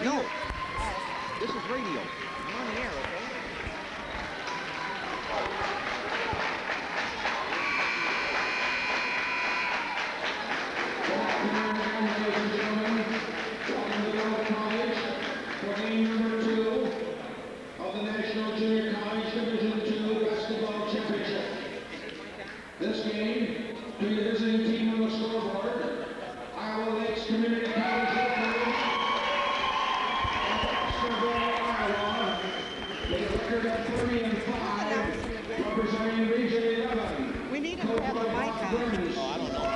No. This is radio. I'm on the air, okay? Number 2 of the National Junior College Division II Basketball Championship. This game, to the visiting team on the scoreboard, Iowa Lakes Community College Iowa, with a record of 30-5, representing Region 11. We need him to have a mic on. Oh, I don't know.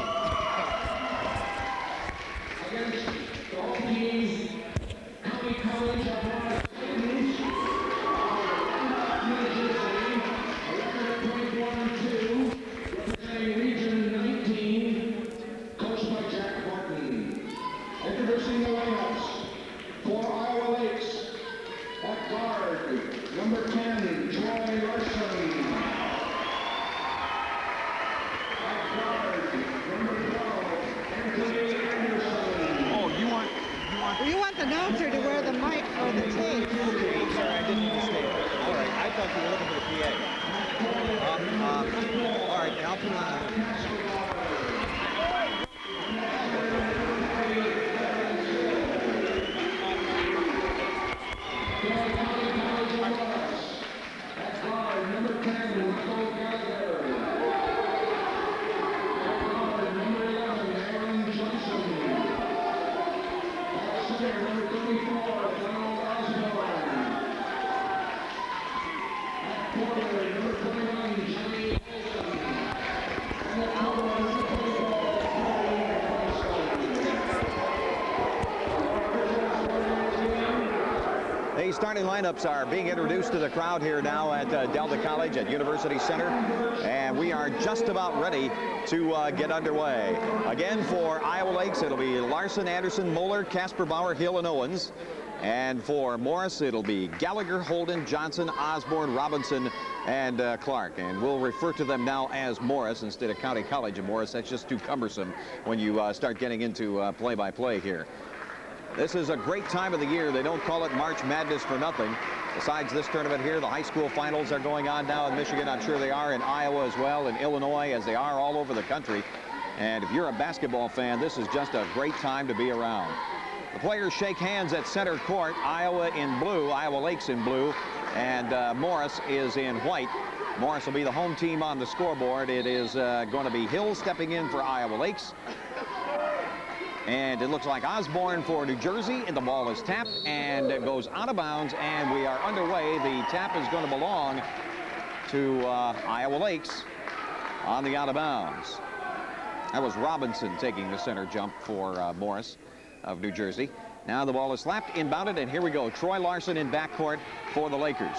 Against Dalton County College of Water Titans, New Jersey, a record of 21-2, representing Region 19, coached by Jack Martin. Introducing the lineups for Iowa Lakes. At guard, number 10, Troy Larson. At guard, number 12, Anthony Anderson. Oh, you want You want the announcer to wear the mic or the tape. I'm sorry, I didn't understand. All right, I thought you were looking for the PA. All right, I'll put on. At guard, number 10, Michael Gallagher. At guard, number 11, Aaron Johnson. At center, number 34, Donald Osborne. At forward, number 21, Johnny Olson. And at forward, number 24, Corey The starting lineups are being introduced to the crowd here now at Delta College at University Center, and we are just about ready to get underway. Again, for Iowa Lakes, it'll be Larson, Anderson, Moeller, Casper Bauer, Hill, and Owens. And for Morris, it'll be Gallagher, Holden, Johnson, Osborne, Robinson, and Clark. And we'll refer to them now as Morris instead of County College of Morris. That's just too cumbersome when you start getting into play-by-play here. This is a great time of the year. They don't call it March Madness for nothing. Besides this tournament here, the high school finals are going on now in Michigan. I'm sure they are in Iowa as well, in Illinois, as they are all over the country. And if you're a basketball fan, this is just a great time to be around. The players shake hands at center court. Iowa in blue, Iowa Lakes in blue, and Morris is in white. Morris will be the home team on the scoreboard. It is going to be Hill stepping in for Iowa Lakes. And it looks like Osborne for New Jersey, and the ball is tapped and it goes out of bounds, and we are underway. The tap is going to belong to Iowa Lakes on the out of bounds. That was Robinson taking the center jump for Morris of New Jersey. Now the ball is slapped, inbounded, and here we go. Troy Larson in backcourt for the Lakers.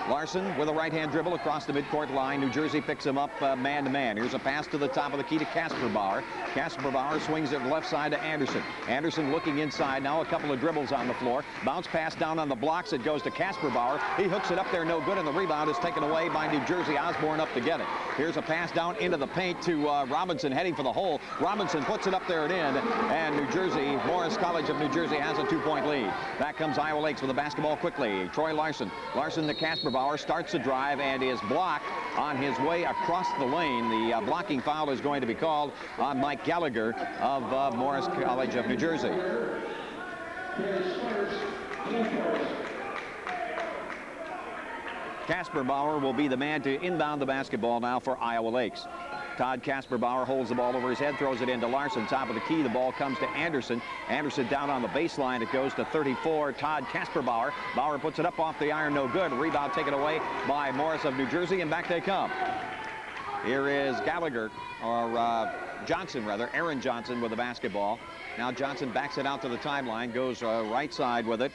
Larson with a right-hand dribble across the midcourt line. New Jersey picks him up man-to-man. Here's a pass to the top of the key to Casper Bauer. Casper Bauer swings it left side to Anderson. Anderson looking inside. Now a couple of dribbles on the floor. Bounce pass down on the blocks. It goes to Casper Bauer. He hooks it up there, no good, and the rebound is taken away by New Jersey. Osborne up to get it. Here's a pass down into the paint to Robinson heading for the hole. Robinson puts it up there and in, and New Jersey, Morris College of New Jersey has a 2-point lead. Back comes Iowa Lakes with the basketball quickly. Troy Larson. Larson to Casper Bauer, starts the drive and is blocked on his way across the lane. The blocking foul is going to be called on Mike Gallagher of Morris College of New Jersey. Casper Bauer will be the man to inbound the basketball now for Iowa Lakes. Todd Casper Bauer holds the ball over his head, throws it into Larson, top of the key. The ball comes to Anderson. Anderson down on the baseline. It goes to 34. Todd Casper Bauer. Bauer puts it up off the iron, no good. Rebound taken away by Morris of New Jersey, and back they come. Here is Gallagher, or Johnson rather, Aaron Johnson with the basketball. Now Johnson backs it out to the timeline, goes right side with it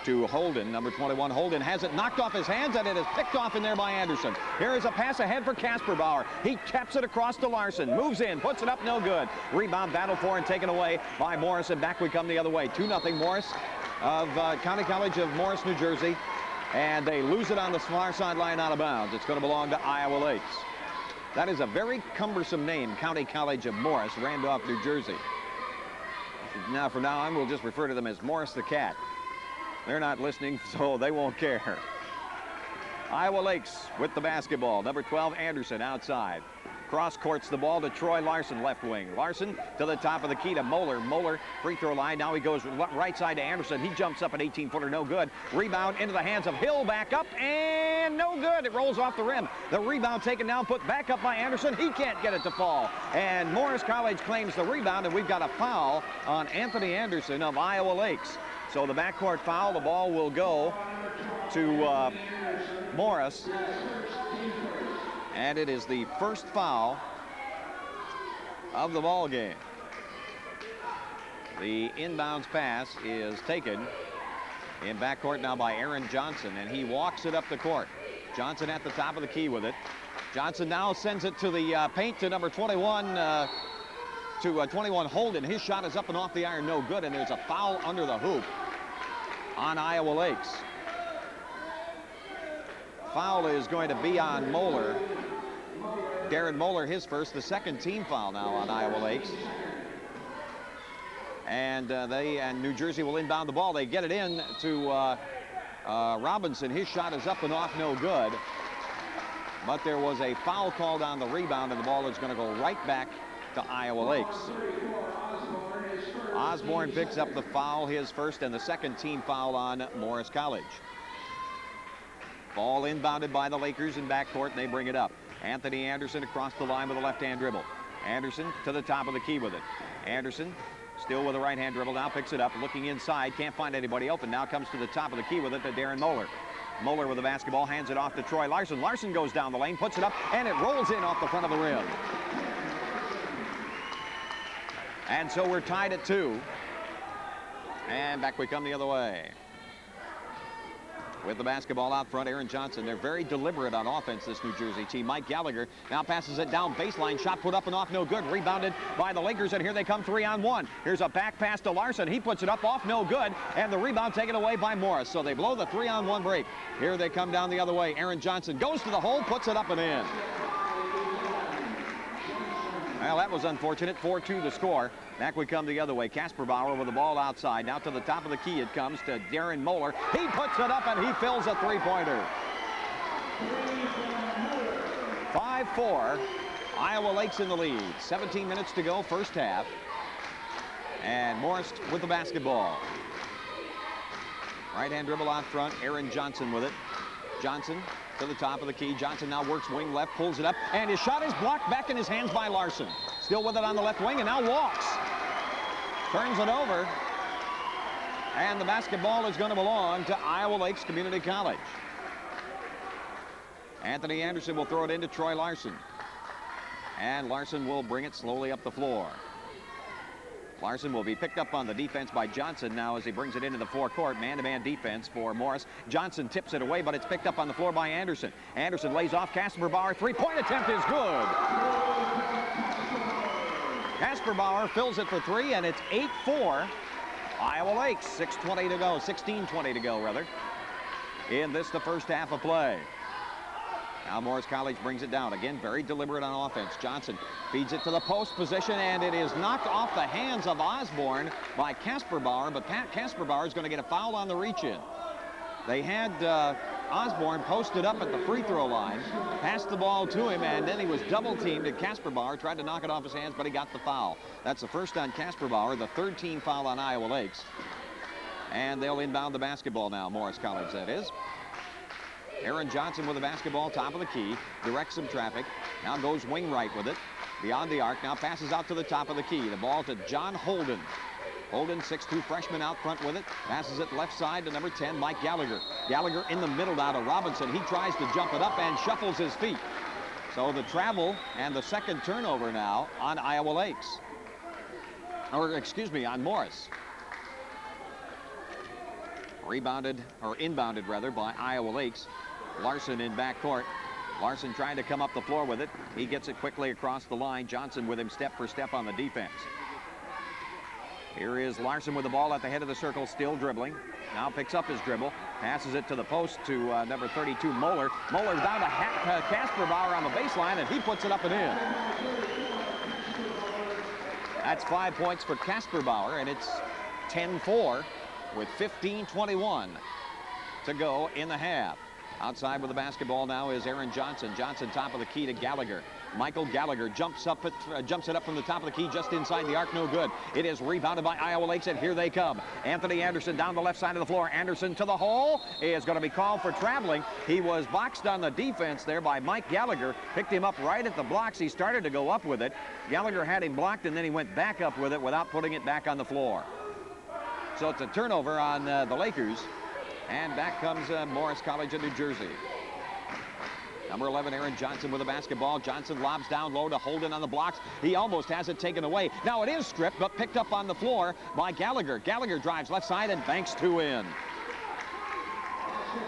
to Holden, number 21. Holden has it knocked off his hands, and it is picked off in there by Anderson. Here is a pass ahead for Casper Bauer. He taps it across to Larson, moves in, puts it up, no good. Rebound battle for and taken away by Morris, and back we come the other way. 2-0 Morris of County College of Morris, New Jersey, and they lose it on the far sideline out of bounds. It's going to belong to Iowa Lakes. That is a very cumbersome name, County College of Morris, Randolph, New Jersey. Now, from now on, we'll just refer to them as Morris the Cat. They're not listening, so they won't care. Iowa Lakes with the basketball. Number 12, Anderson outside. Cross courts the ball to Troy Larson, left wing. Larson to the top of the key to Moeller. Moeller, free throw line. Now he goes right side to Anderson. He jumps up an 18-footer, no good. Rebound into the hands of Hill, back up, and no good. It rolls off the rim. The rebound taken down, put back up by Anderson. He can't get it to fall. And Morris College claims the rebound, and we've got a foul on Anthony Anderson of Iowa Lakes. So the backcourt foul, the ball will go to Morris. And it is the first foul of the ball game. The inbounds pass is taken in backcourt now by Aaron Johnson, and he walks it up the court. Johnson at the top of the key with it. Johnson now sends it to the paint to number 21, 21 Holden. His shot is up and off the iron, no good, and there's a foul under the hoop on Iowa Lakes. Foul is going to be on Moeller. Darren Moeller, his first, the second team foul now on Iowa Lakes. And New Jersey will inbound the ball. They get it in to Robinson. His shot is up and off, no good. But there was a foul called on the rebound, and the ball is going to go right back to Iowa Lakes. Osborne picks up the foul, his first, and the second team foul on Morris College. Ball inbounded by the Lakers in backcourt, and they bring it up. Anthony Anderson across the line with a left-hand dribble. Anderson to the top of the key with it. Anderson still with a right-hand dribble, now picks it up, looking inside, can't find anybody open, now comes to the top of the key with it to Darren Moeller. Moeller with the basketball, hands it off to Troy Larson. Larson goes down the lane, puts it up, and it rolls in off the front of the rim. And so we're tied at 2. And back we come the other way. With the basketball out front, Aaron Johnson. They're very deliberate on offense, this New Jersey team. Mike Gallagher now passes it down baseline. Shot put up and off, no good. Rebounded by the Lakers, and here they come 3-on-1. Here's a back pass to Larson. He puts it up off, no good. And the rebound taken away by Morris. So they blow the 3-on-1 break. Here they come down the other way. Aaron Johnson goes to the hole, puts it up and in. Well, that was unfortunate. 4-2 the score. Back we come the other way. Casper Bauer with the ball outside. Now to the top of the key it comes to Darren Moeller. He puts it up and he fills a three-pointer. 5-4. Iowa Lakes in the lead. 17 minutes to go, first half. And Morris with the basketball. Right-hand dribble out front. Aaron Johnson with it. Johnson to the top of the key. Johnson now works wing left, pulls it up, and his shot is blocked back in his hands by Larson. Still with it on the left wing, and now walks. Turns it over, and the basketball is going to belong to Iowa Lakes Community College. Anthony Anderson will throw it into Troy Larson. And Larson will bring it slowly up the floor. Larson will be picked up on the defense by Johnson now as he brings it into the forecourt. Man-to-man defense for Morris. Johnson tips it away, but it's picked up on the floor by Anderson. Anderson lays off Casper Bauer. Three-point attempt is good. Casper Bauer fills it for three, and it's 8-4. Iowa Lakes, 6:20 to go, 16:20 to go, rather. In this, the first half of play. Now Morris College brings it down. Again, very deliberate on offense. Johnson feeds it to the post position, and it is knocked off the hands of Osborne by Casper Bauer, but Casper Bauer is going to get a foul on the reach-in. They had Osborne posted up at the free throw line, passed the ball to him, and then he was double-teamed, and Casper Bauer tried to knock it off his hands, but he got the foul. That's the first on Casper Bauer, the third team foul on Iowa Lakes. And they'll inbound the basketball now, Morris College, that is. Aaron Johnson with the basketball, top of the key, directs some traffic. Now goes wing right with it, beyond the arc. Now passes out to the top of the key. The ball to John Holden. Holden, 6'2" freshman out front with it. Passes it left side to number 10, Mike Gallagher. Gallagher in the middle now to Robinson. He tries to jump it up and shuffles his feet. So the travel and the second turnover now on Iowa Lakes. Or, excuse me, on Morris. Rebounded, or inbounded rather, by Iowa Lakes. Larson in backcourt. Larson trying to come up the floor with it. He gets it quickly across the line. Johnson with him step for step on the defense. Here is Larson with the ball at the head of the circle, still dribbling. Now picks up his dribble, passes it to the post to number 32, Moeller. Moeller down to Casper Bauer on the baseline, and he puts it up and in. That's 5 points for Casper Bauer, and it's 10-4 with 15:21 to go in the half. Outside with the basketball now is Aaron Johnson. Johnson top of the key to Gallagher. Michael Gallagher jumps it up from the top of the key just inside the arc, no good. It is rebounded by Iowa Lakes, and here they come. Anthony Anderson down the left side of the floor. Anderson to the hole is going to be called for traveling. He was boxed on the defense there by Mike Gallagher. Picked him up right at the blocks. He started to go up with it. Gallagher had him blocked, and then he went back up with it without putting it back on the floor. So it's a turnover on the Lakers. And back comes Morris College of New Jersey. Number 11, Aaron Johnson with the basketball. Johnson lobs down low to Holden on the blocks. He almost has it taken away. Now it is stripped, but picked up on the floor by Gallagher. Gallagher drives left side and banks two in.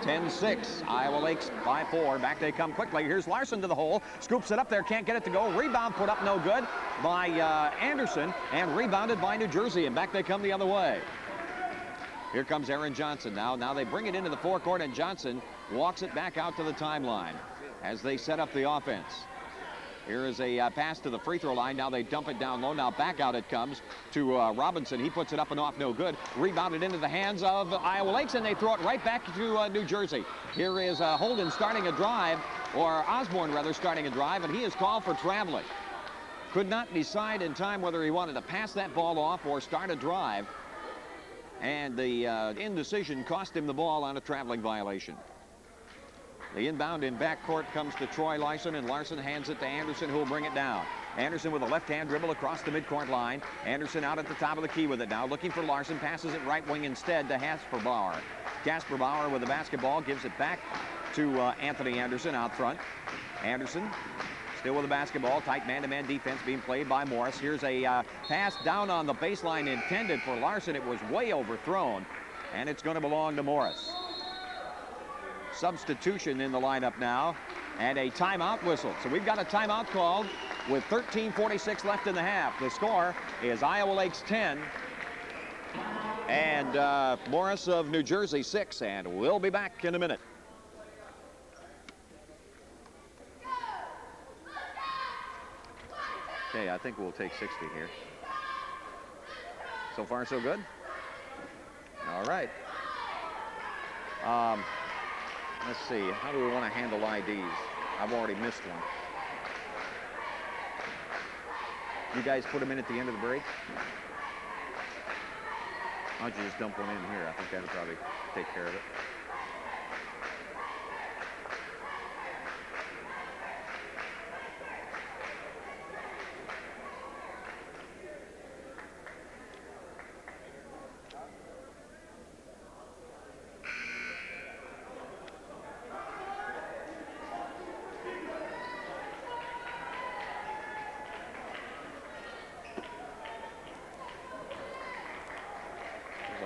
10-6, Iowa Lakes by 4. Back they come quickly. Here's Larson to the hole. Scoops it up there, can't get it to go. Rebound put up no good by Anderson, and rebounded by New Jersey, and back they come the other way. Here comes Aaron Johnson now. Now they bring it into the forecourt, and Johnson walks it back out to the timeline as they set up the offense. Here is a pass to the free throw line. Now they dump it down low. Now back out it comes to Robinson. He puts it up and off, no good. Rebounded into the hands of Iowa Lakes, and they throw it right back to New Jersey. Here is Holden starting a drive, or Osborne rather starting a drive, and he is called for traveling. Could not decide in time whether he wanted to pass that ball off or start a drive. And the indecision cost him the ball on a traveling violation. The inbound in backcourt comes to Troy Larson, and Larson hands it to Anderson, who will bring it down. Anderson with a left-hand dribble across the midcourt line. Anderson out at the top of the key with it now, looking for Larson, passes it right wing instead to Casper Bauer. Casper Bauer with the basketball gives it back to Anthony Anderson out front. Anderson still with the basketball. Tight man-to-man defense being played by Morris. Here's a pass down on the baseline intended for Larson. It was way overthrown, and it's going to belong to Morris. Substitution in the lineup now, and a timeout whistle. So we've got a timeout called with 13:46 left in the half. The score is Iowa Lakes 10 and Morris of New Jersey 6, and we'll be back in a minute. Okay, I think we'll take 60 here. So far, so good? All right. Let's see. How do we want to handle IDs? I've already missed one. You guys put them in at the end of the break? Why don't you just dump one in here? I think that'll probably take care of it.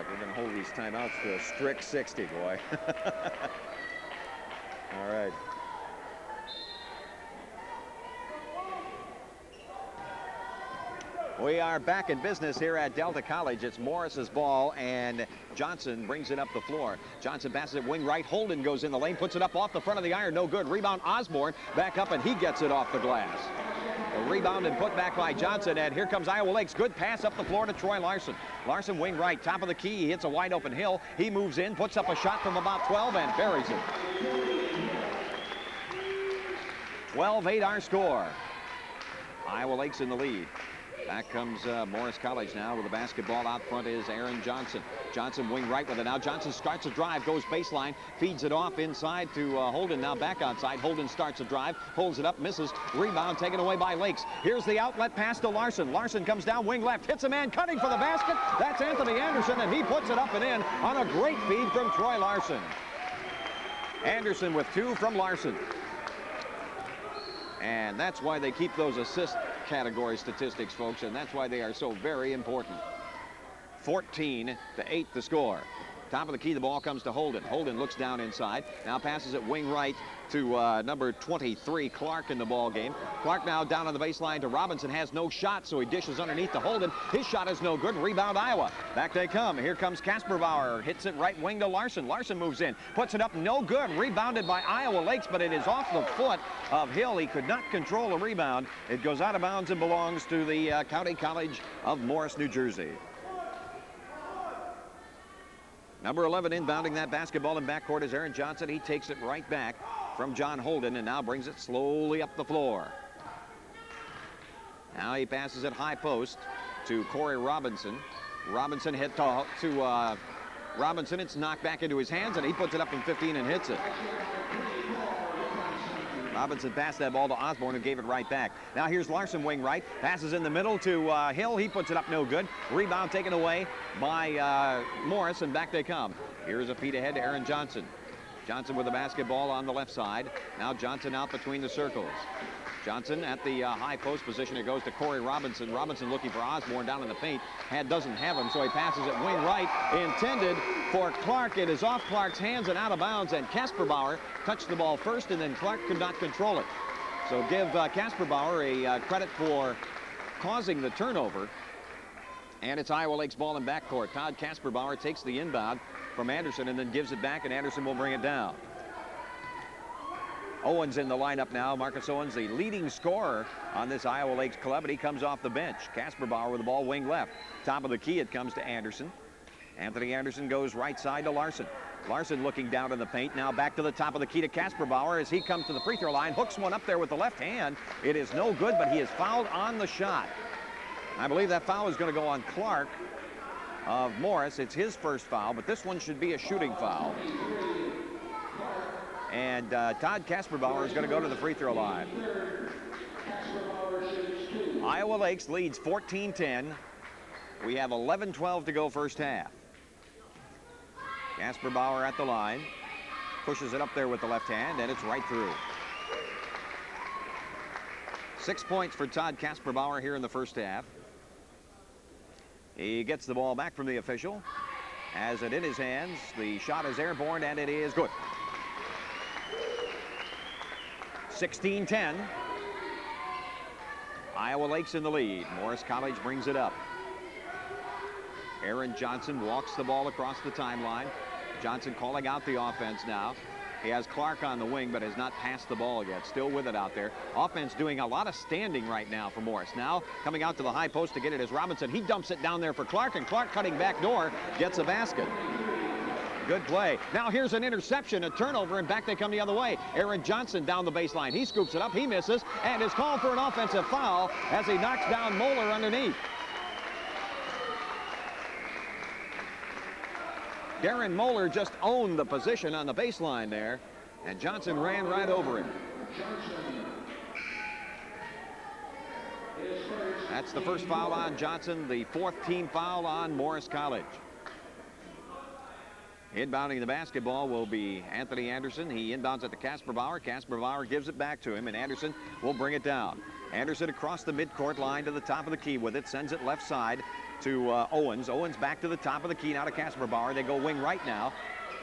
like we're going to hold these timeouts to a strict 60, boy. All right. We are back in business here at Delta College. It's Morris's ball, and Johnson brings it up the floor. Johnson passes it wing right. Holden goes in the lane, puts it up off the front of the iron. No good. Rebound Osborne. Back up, and he gets it off the glass. A rebound and put back by Johnson, and here comes Iowa Lakes. Good pass up the floor to Troy Larson. Larson wing right, top of the key. He hits a wide open Hill. He moves in, puts up a shot from about 12 and buries it. 12-8 our score. Iowa Lakes in the lead. Back comes Morris College now with the basketball. Out front is Aaron Johnson. Johnson wing right with it now. Johnson starts a drive, goes baseline, feeds it off inside to Holden. Now back outside. Holden starts a drive, holds it up, misses. Rebound taken away by Lakes. Here's the outlet pass to Larson. Larson comes down wing left, hits a man cutting for the basket. That's Anthony Anderson, and he puts it up and in on a great feed from Troy Larson. Anderson with 2 from Larson. And that's why they keep those assist category statistics, folks, and that's why they are so very important. 14-8 the score. Top of the key, the ball comes to Holden. Holden looks down inside. Now passes it wing right to number 23, Clark, in the ball game. Clark now down on the baseline to Robinson. Has no shot, so he dishes underneath to Holden. His shot is no good. Rebound Iowa. Back they come. Here comes Casper Bauer. Hits it right wing to Larson. Larson moves in. Puts it up. No good. Rebounded by Iowa Lakes, but it is off the foot of Hill. He could not control the rebound. It goes out of bounds and belongs to the County College of Morris, New Jersey. Number 11 inbounding that basketball in backcourt is Aaron Johnson. He takes it right back from John Holden and now brings it slowly up the floor. Now he passes it high post to Corey Robinson. Robinson hit to Robinson. It's knocked back into his hands, and he puts it up from 15 and hits it. Robinson passed that ball to Osborne, who gave it right back. Now here's Larson wing right. Passes in the middle to Hill. He puts it up no good. Rebound taken away by Morris, and back they come. Here's a feed ahead to Aaron Johnson. Johnson with the basketball on the left side. Now Johnson out between the circles. Johnson at the high post position. It goes to Corey Robinson. Robinson looking for Osborne down in the paint. Doesn't have him, so he passes it wing right. Intended for Clark. It is off Clark's hands and out of bounds, and Casper Bauer touched the ball first, and then Clark could not control it. So give Casper Bauer a credit for causing the turnover. And it's Iowa Lakes ball in backcourt. Todd Casper Bauer takes the inbound from Anderson and then gives it back, and Anderson will bring it down. Owens in the lineup now. Marcus Owens, the leading scorer on this Iowa Lakes club, and he comes off the bench. Casper Bauer with the ball wing left. Top of the key, it comes to Anderson. Anthony Anderson goes right side to Larson. Larson looking down in the paint. Now back to the top of the key to Casper Bauer as he comes to the free throw line. Hooks one up there with the left hand. It is no good, but he is fouled on the shot. I believe that foul is going to go on Clark of Morris. It's his first foul, but this one should be a shooting foul. And Todd Casper Bauer is going to go to the free throw line. Iowa Lakes leads 14-10. We have 11-12 to go first half. Casper Bauer at the line. Pushes it up there with the left hand, and it's right through. 6 points for Todd Casper Bauer here in the first half. He gets the ball back from the official. Has it in his hands. The shot is airborne, and it is good. 16-10. Iowa Lakes in the lead. Morris College brings it up. Aaron Johnson walks the ball across the timeline. Johnson calling out the offense now. He has Clark on the wing, but has not passed the ball yet. Still with it out there. Offense doing a lot of standing right now for Morris. Now coming out to the high post to get it is Robinson. He dumps it down there for Clark, and Clark cutting back door gets a basket. Good play. Now here's an interception, a turnover, and back they come the other way. Aaron Johnson down the baseline. He scoops it up, he misses, and is called for an offensive foul as he knocks down Moeller underneath. Darren Moeller just owned the position on the baseline there, and Johnson ran right over him. That's the first foul on Johnson, the fourth team foul on Morris College. Inbounding the basketball will be Anthony Anderson. He inbounds it to Casper Bauer. Casper Bauer gives it back to him, and Anderson will bring it down. Anderson across the midcourt line to the top of the key with it. Sends it left side to Owens. Owens back to the top of the key now to Kasperbauer. They go wing right now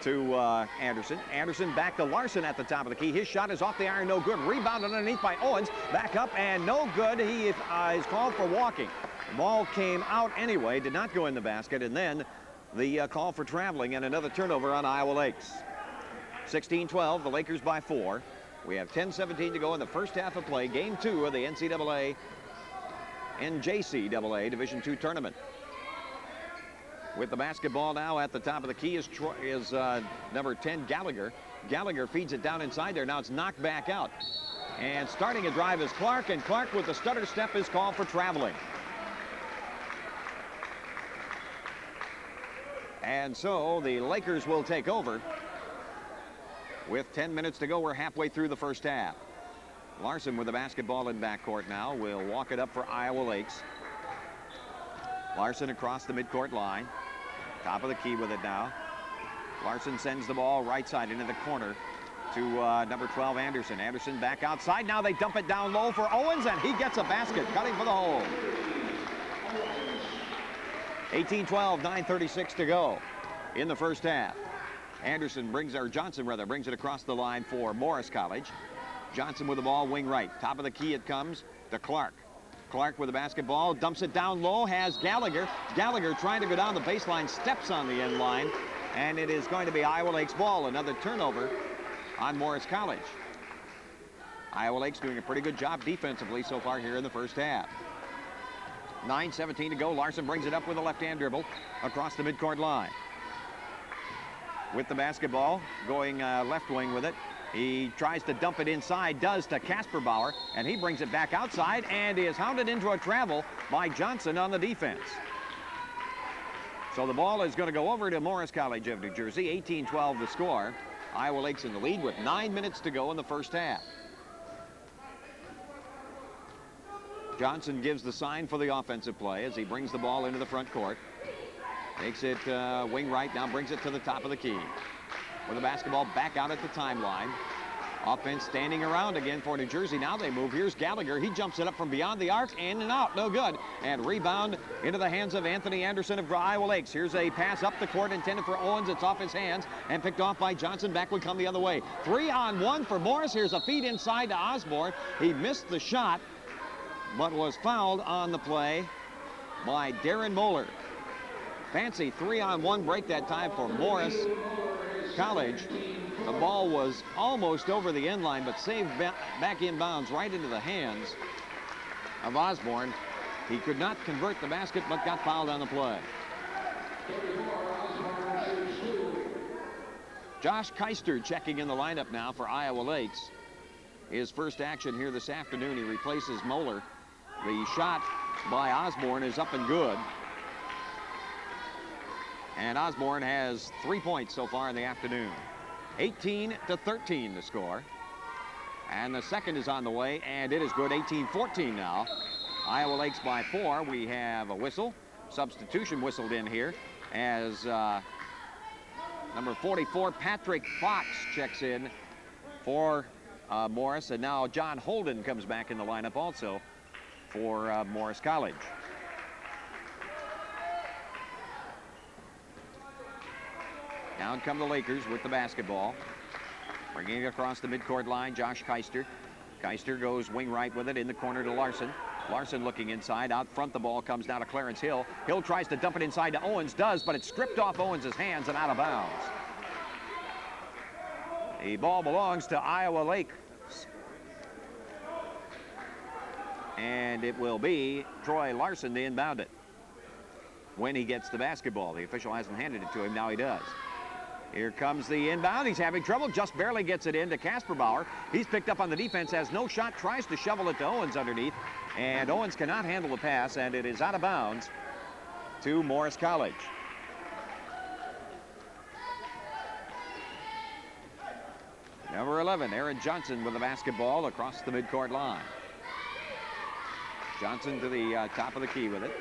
to Anderson. Anderson back to Larson at the top of the key. His shot is off the iron, no good. Rebounded underneath by Owens. Back up and no good. He is called for walking. The ball came out anyway, did not go in the basket, and then the call for traveling and another turnover on Iowa Lakes. 16-12, the Lakers by 4. We have 10-17 to go in the first half of play. Game 2 of the NJCAA Division II tournament. With the basketball now at the top of the key is number 10, Gallagher. Gallagher feeds it down inside there. Now it's knocked back out. And starting a drive is Clark, and Clark with the stutter step is called for traveling. And so the Lakers will take over. With 10 minutes to go, we're halfway through the first half. Larson with the basketball in backcourt now will walk it up for Iowa Lakes. Larson across the midcourt line. Top of the key with it now. Larson sends the ball right side into the corner to number 12, Anderson. Anderson back outside. Now they dump it down low for Owens, and he gets a basket, cutting for the hole. 18-12, 9:36 to go in the first half. Johnson brings it across the line for Morris College. Johnson with the ball, wing right. Top of the key it comes to Clark. Clark with the basketball, dumps it down low, has Gallagher. Gallagher trying to go down the baseline, steps on the end line, and it is going to be Iowa Lakes ball. Another turnover on Morris College. Iowa Lakes doing a pretty good job defensively so far here in the first half. 9:17 to go. Larson brings it up with a left-hand dribble across the midcourt line. With the basketball, going left wing with it. He tries to dump it inside, does to Kasperbauer, and he brings it back outside and is hounded into a travel by Johnson on the defense. So the ball is going to go over to Morris College of New Jersey. 18-12 the score. Iowa Lakes in the lead with 9 minutes to go in the first half. Johnson gives the sign for the offensive play as he brings the ball into the front court. Takes it wing right, now brings it to the top of the key. With the basketball back out at the timeline. Offense standing around again for New Jersey. Now they move. Here's Gallagher. He jumps it up from beyond the arc, in and out, no good. And rebound into the hands of Anthony Anderson of Iowa Lakes. Here's a pass up the court intended for Owens. It's off his hands and picked off by Johnson. Back would come the other way. 3-on-1 for Morris. Here's a feed inside to Osborne. He missed the shot, but was fouled on the play by Darren Moeller. Fancy 3-on-1 break that time for Morris College. The ball was almost over the end line, but saved back inbounds right into the hands of Osborne. He could not convert the basket, but got fouled on the play. Josh Keister checking in the lineup now for Iowa Lakes. His first action here this afternoon, he replaces Moeller. The shot by Osborne is up and good. And Osborne has 3 points so far in the afternoon. 18-13 the score. And the second is on the way, and it is good. 18-14 now. Iowa Lakes by 4. We have a whistle. Substitution whistled in here as number 44, Patrick Fox, checks in for Morris. And now John Holden comes back in the lineup also for Morris College. Down come the Lakers with the basketball. Bringing it across the midcourt line, Josh Keister. Keister goes wing right with it in the corner to Larson. Larson looking inside. Out front, the ball comes down to Clarence Hill. Hill tries to dump it inside to Owens, does, but it's stripped off Owens' hands and out of bounds. The ball belongs to Iowa Lakes. And it will be Troy Larson to inbound it when he gets the basketball. The official hasn't handed it to him, now he does. Here comes the inbound. He's having trouble, just barely gets it into Kasperbauer. He's picked up on the defense, has no shot, tries to shovel it to Owens underneath, and Owens cannot handle the pass, and it is out of bounds to Morris College. Number 11, Aaron Johnson with the basketball across the midcourt line. Johnson to the top of the key with it.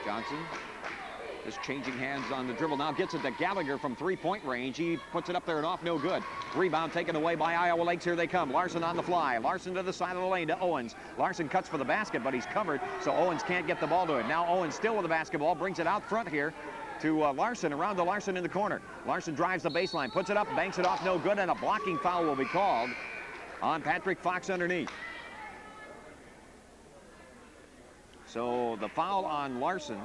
Johnson Just changing hands on the dribble. Now gets it to Gallagher from three-point range. He puts it up there and off, no good. Rebound taken away by Iowa Lakes. Here they come. Larson on the fly. Larson to the side of the lane to Owens. Larson cuts for the basket, but he's covered, so Owens can't get the ball to him. Now Owens still with the basketball, brings it out front here to Larson, around to Larson in the corner. Larson drives the baseline, puts it up, banks it off, no good, and a blocking foul will be called on Patrick Fox underneath. So the foul on Larson,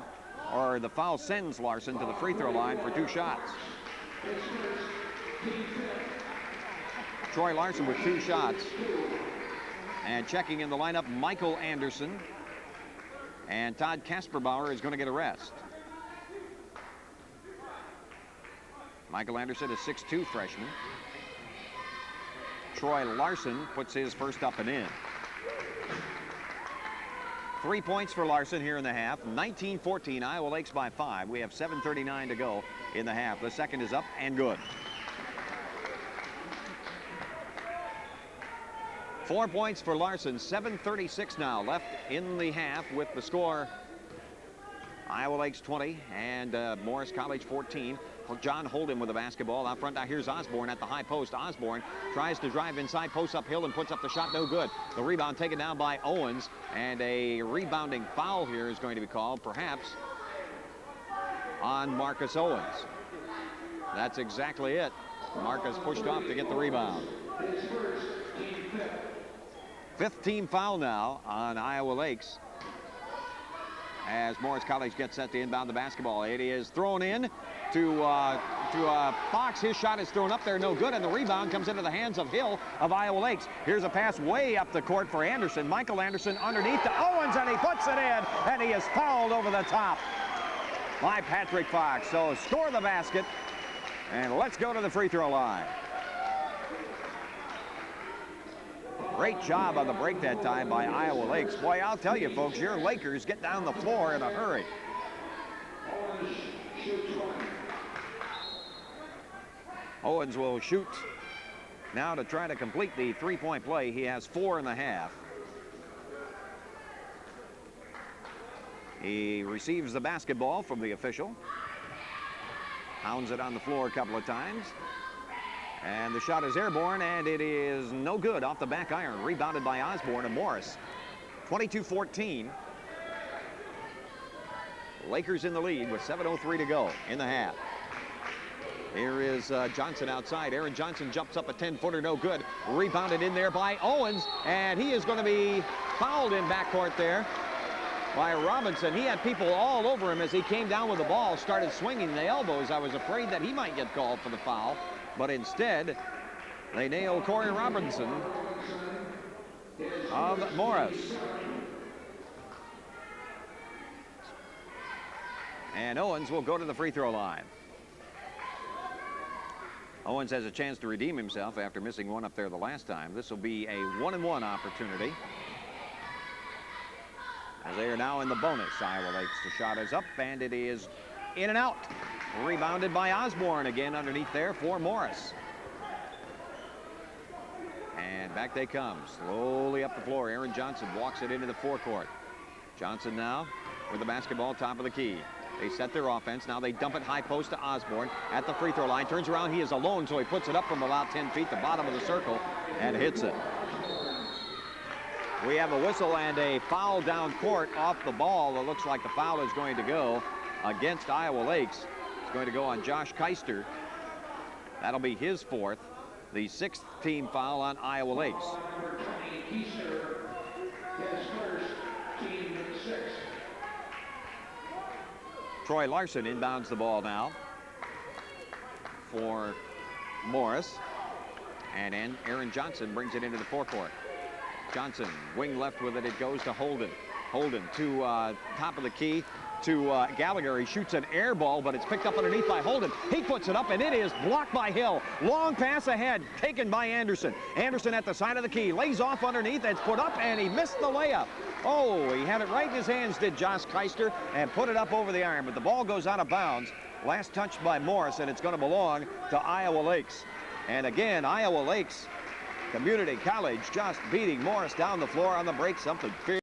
or the foul sends Larson to the free throw line for 2 shots. Troy Larson with 2 shots. And checking in the lineup, Michael Anderson. And Todd Kasperbauer is going to get a rest. Michael Anderson, a 6'2" freshman. Troy Larson puts his first up and in. 3 points for Larson here in the half. 19-14, Iowa Lakes by 5. We have 7:39 to go in the half. The second is up and good. 4 points for Larson. 7:36 now left in the half with the score. Iowa Lakes 20 and Morris College 14. John Holden with the basketball out front. Now here's Osborne at the high post. Osborne tries to drive inside, posts uphill, and puts up the shot. No good. The rebound taken down by Owens, and a rebounding foul here is going to be called, perhaps on Marcus Owens. That's exactly it. Marcus pushed off to get the rebound. 5th team foul now on Iowa Lakes as Morris College gets set to inbound the basketball. It is thrown in to Fox. His shot is thrown up there, no good, and the rebound comes into the hands of Hill of Iowa Lakes. Here's a pass way up the court for Anderson. Michael Anderson underneath to Owens, and he puts it in, and he is fouled over the top by Patrick Fox. So score the basket, and let's go to the free throw line. Great job on the break that time by Iowa Lakes. Boy, I'll tell you, folks, your Lakers get down the floor in a hurry. Owens will shoot now to try to complete the three-point play. He has 4 in the half. He receives the basketball from the official. Pounds it on the floor a couple of times. And the shot is airborne, and it is no good off the back iron. Rebounded by Osborne and Morris. 22-14. Lakers in the lead with 7:03 to go in the half. Here is Johnson outside. Aaron Johnson jumps up a 10-footer, no good. Rebounded in there by Owens, and he is going to be fouled in backcourt there by Robinson. He had people all over him as he came down with the ball, started swinging the elbows. I was afraid that he might get called for the foul, but instead they nailed Corey Robinson of Morris. And Owens will go to the free throw line. Owens has a chance to redeem himself after missing one up there the last time. This will be a 1-and-1 opportunity, as they are now in the bonus. Iowa Lakes, the shot is up, and it is in and out. Rebounded by Osborne again underneath there for Morris. And back they come, slowly up the floor. Aaron Johnson walks it into the forecourt. Johnson now with the basketball, top of the key. They set their offense. Now they dump it high post to Osborne at the free throw line. Turns around, he is alone, so he puts it up from about 10 feet, the bottom of the circle, and hits it. We have a whistle and a foul down court off the ball. It looks like the foul is going to go against Iowa Lakes. It's going to go on Josh Keister. That'll be his 4th, the 6th team foul on Iowa Lakes. Troy Larson inbounds the ball now for Morris, and Aaron Johnson brings it into the forecourt. Johnson, wing left with it. It goes to Holden. Holden to top of the key to Gallagher. He shoots an air ball, but it's picked up underneath by Holden. He puts it up, and it is blocked by Hill. Long pass ahead, taken by Anderson. Anderson at the side of the key, lays off underneath. It's put up, and he missed the layup. Oh, he had it right in his hands, did Josh Keister, and put it up over the iron, but the ball goes out of bounds. Last touch by Morris, and it's going to belong to Iowa Lakes. And again, Iowa Lakes Community College just beating Morris down the floor on the break, something fierce.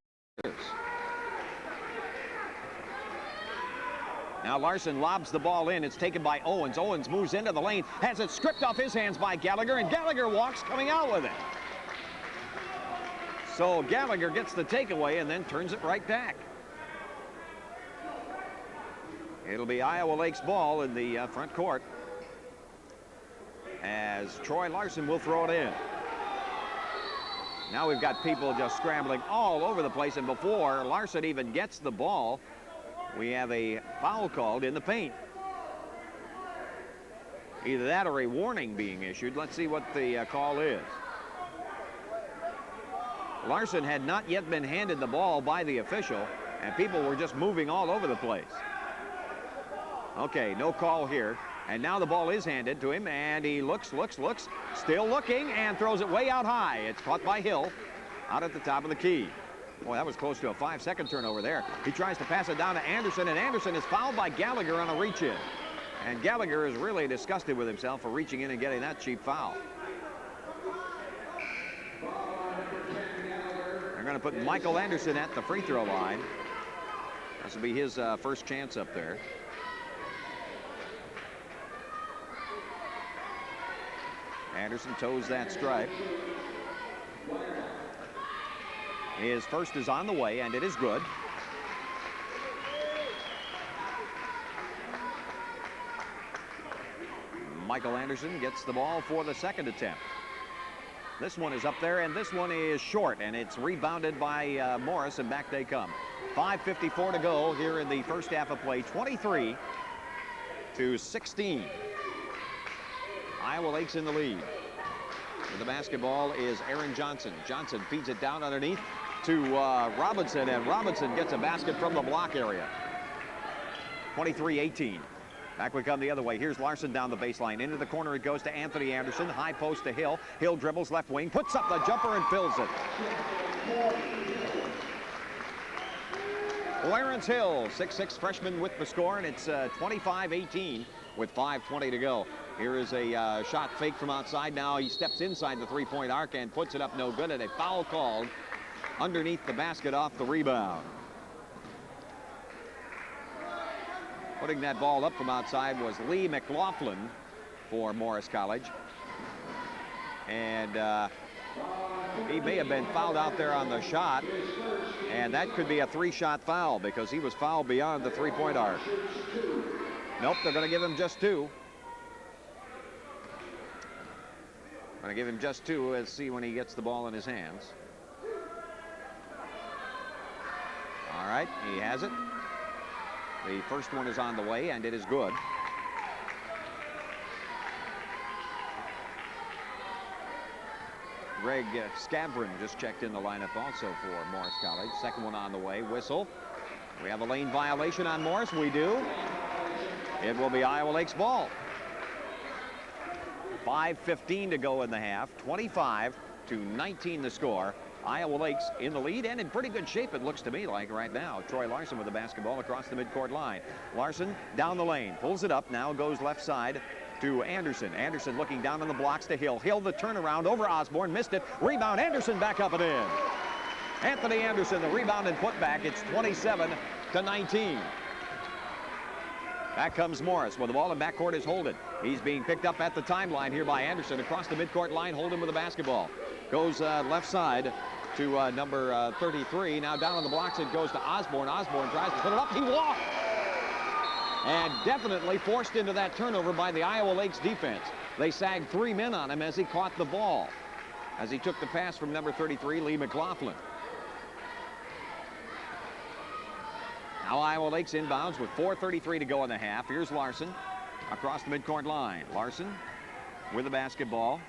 Now Larson lobs the ball in. It's taken by Owens. Owens moves into the lane, has it stripped off his hands by Gallagher, and Gallagher walks coming out with it. So Gallagher gets the takeaway and then turns it right back. It'll be Iowa Lake's ball in the front court as Troy Larson will throw it in. Now we've got people just scrambling all over the place, and before Larson even gets the ball, we have a foul called in the paint. Either that or a warning being issued. Let's see what the call is. Larson had not yet been handed the ball by the official, and people were just moving all over the place. Okay, no call here. And now the ball is handed to him, and he looks, still looking, and throws it way out high. It's caught by Hill out at the top of the key. Boy, that was close to a 5-second turnover there. He tries to pass it down to Anderson, and Anderson is fouled by Gallagher on a reach-in. And Gallagher is really disgusted with himself for reaching in and getting that cheap foul. They're going to put Michael Anderson at the free throw line. This will be his first chance up there. Anderson toes that stripe. His first is on the way, and it is good. Michael Anderson gets the ball for the second attempt. This one is up there, and this one is short, and it's rebounded by Morris, and back they come. 5:54 to go here in the first half of play. 23-16. Iowa Lake's in the lead. With the basketball is Aaron Johnson. Johnson feeds it down underneath to Robinson, and Robinson gets a basket from the block area. 23-18. Back we come the other way. Here's Larson down the baseline. Into the corner it goes to Anthony Anderson. High post to Hill. Hill dribbles left wing, puts up the jumper and fills it. Clarence Hill, 6'6" freshman with the score, and it's 25-18 with 5:20 to go. Here is a shot fake from outside. Now he steps inside the three-point arc and puts it up no good, and a foul called underneath the basket off the rebound. Putting that ball up from outside was Lee McLaughlin for Morris College. And he may have been fouled out there on the shot, and that could be a three-shot foul because he was fouled beyond the three-point arc. Nope, they're going to give him just two. Going to give him just two. Let's see when he gets the ball in his hands. All right, he has it. The first one is on the way, and it is good. Greg Scavron just checked in the lineup also for Morris College. Second one on the way. Whistle. We have a lane violation on Morris. We do. It will be Iowa Lake's ball. 5:15 to go in the half. 25-19 the score. Iowa Lake's in the lead and in pretty good shape, it looks to me like right now. Troy Larson with the basketball across the midcourt line. Larson down the lane, pulls it up, now goes left side to Anderson. Anderson looking down on the blocks to Hill. Hill the turnaround over Osborne, missed it. Rebound, Anderson back up and in. Anthony Anderson, the rebound and putback. It's 27-19. Back comes Morris with the ball in backcourt is Holden. He's being picked up at the timeline here by Anderson across the midcourt line. Holden with the basketball. Goes left side to number 33. Now down on the blocks it goes to Osborne. Osborne tries to put it up. He walked. And definitely forced into that turnover by the Iowa Lake's defense. They sagged three men on him as he caught the ball. As he took the pass from number 33, Lee McLaughlin. Now Iowa Lake's inbounds with 4:33 to go in the half. Here's Larson across the midcourt line. Larson with the basketball.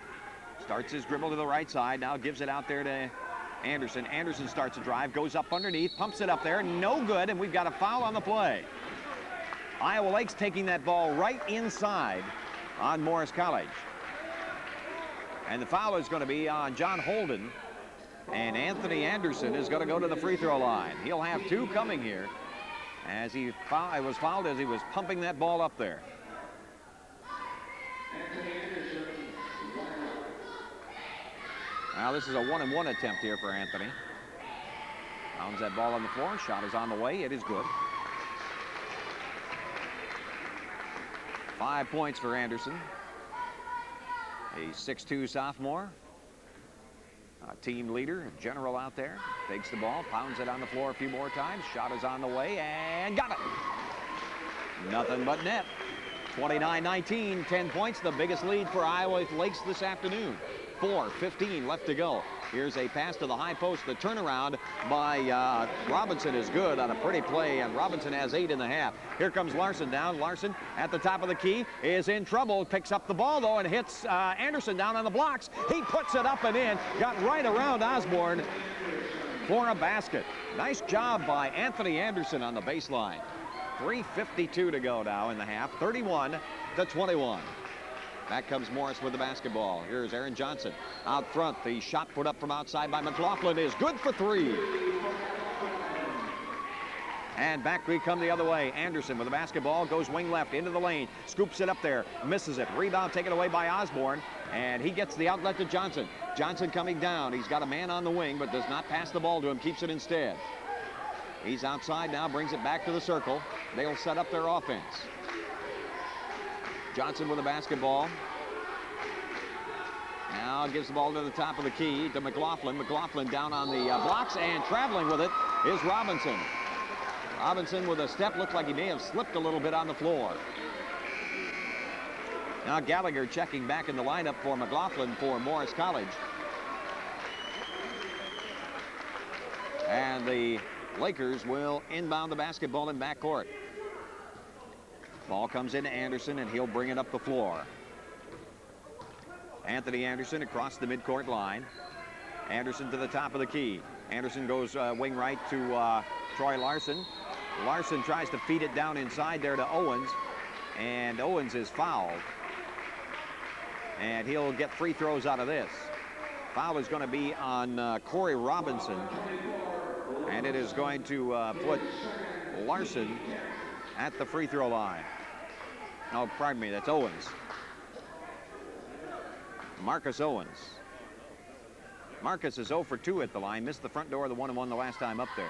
Starts his dribble to the right side. Now gives it out there to Anderson. Anderson starts a drive, goes up underneath, pumps it up there. No good, and we've got a foul on the play. Iowa Lake's taking that ball right inside on Morris College. And the foul is going to be on John Holden. And Anthony Anderson is going to go to the free throw line. He'll have two coming here as he was fouled as he was pumping that ball up there. Now this is a 1-and-1 attempt here for Anthony. Pounds that ball on the floor. Shot is on the way. It is good. 5 points for Anderson. A 6'2" sophomore. A team leader, a general out there. Takes the ball, pounds it on the floor a few more times. Shot is on the way and got it. Nothing but net. 29-19, 10 points, the biggest lead for Iowa Lakes this afternoon. 4:15 left to go. Here's a pass to the high post. The turnaround by Robinson is good on a pretty play, and Robinson has 8.5. Here comes Larson down. Larson at the top of the key is in trouble. Picks up the ball, though, and hits Anderson down on the blocks. He puts it up and in. Got right around Osborne for a basket. Nice job by Anthony Anderson on the baseline. 3:52 to go now in the half. 31-21. Back comes Morris with the basketball. Here's Aaron Johnson out front. The shot put up from outside by McLaughlin is good for 3. And back we come the other way. Anderson with the basketball goes wing left into the lane. Scoops it up there. Misses it. Rebound taken away by Osborne. And he gets the outlet to Johnson. Johnson coming down. He's got a man on the wing but does not pass the ball to him. Keeps it instead. He's outside now. Brings it back to the circle. They'll set up their offense. Johnson with the basketball. Now gives the ball to the top of the key to McLaughlin. McLaughlin down on the blocks, and traveling with it is Robinson. Robinson with a step. Looks like he may have slipped a little bit on the floor. Now Gallagher checking back in the lineup for McLaughlin for Morris College. And the Lakers will inbound the basketball in backcourt. Ball comes into Anderson, and he'll bring it up the floor. Anthony Anderson across the midcourt line. Anderson to the top of the key. Anderson goes wing right to Troy Larson. Larson tries to feed it down inside there to Owens, and Owens is fouled. And he'll get free throws out of this. Foul is going to be on Corey Robinson, and it is going to put Larson at the free throw line. Oh, pardon me, that's Owens. Marcus Owens. Marcus is 0 for 2 at the line. Missed the front door of the 1-and-1 the last time up there.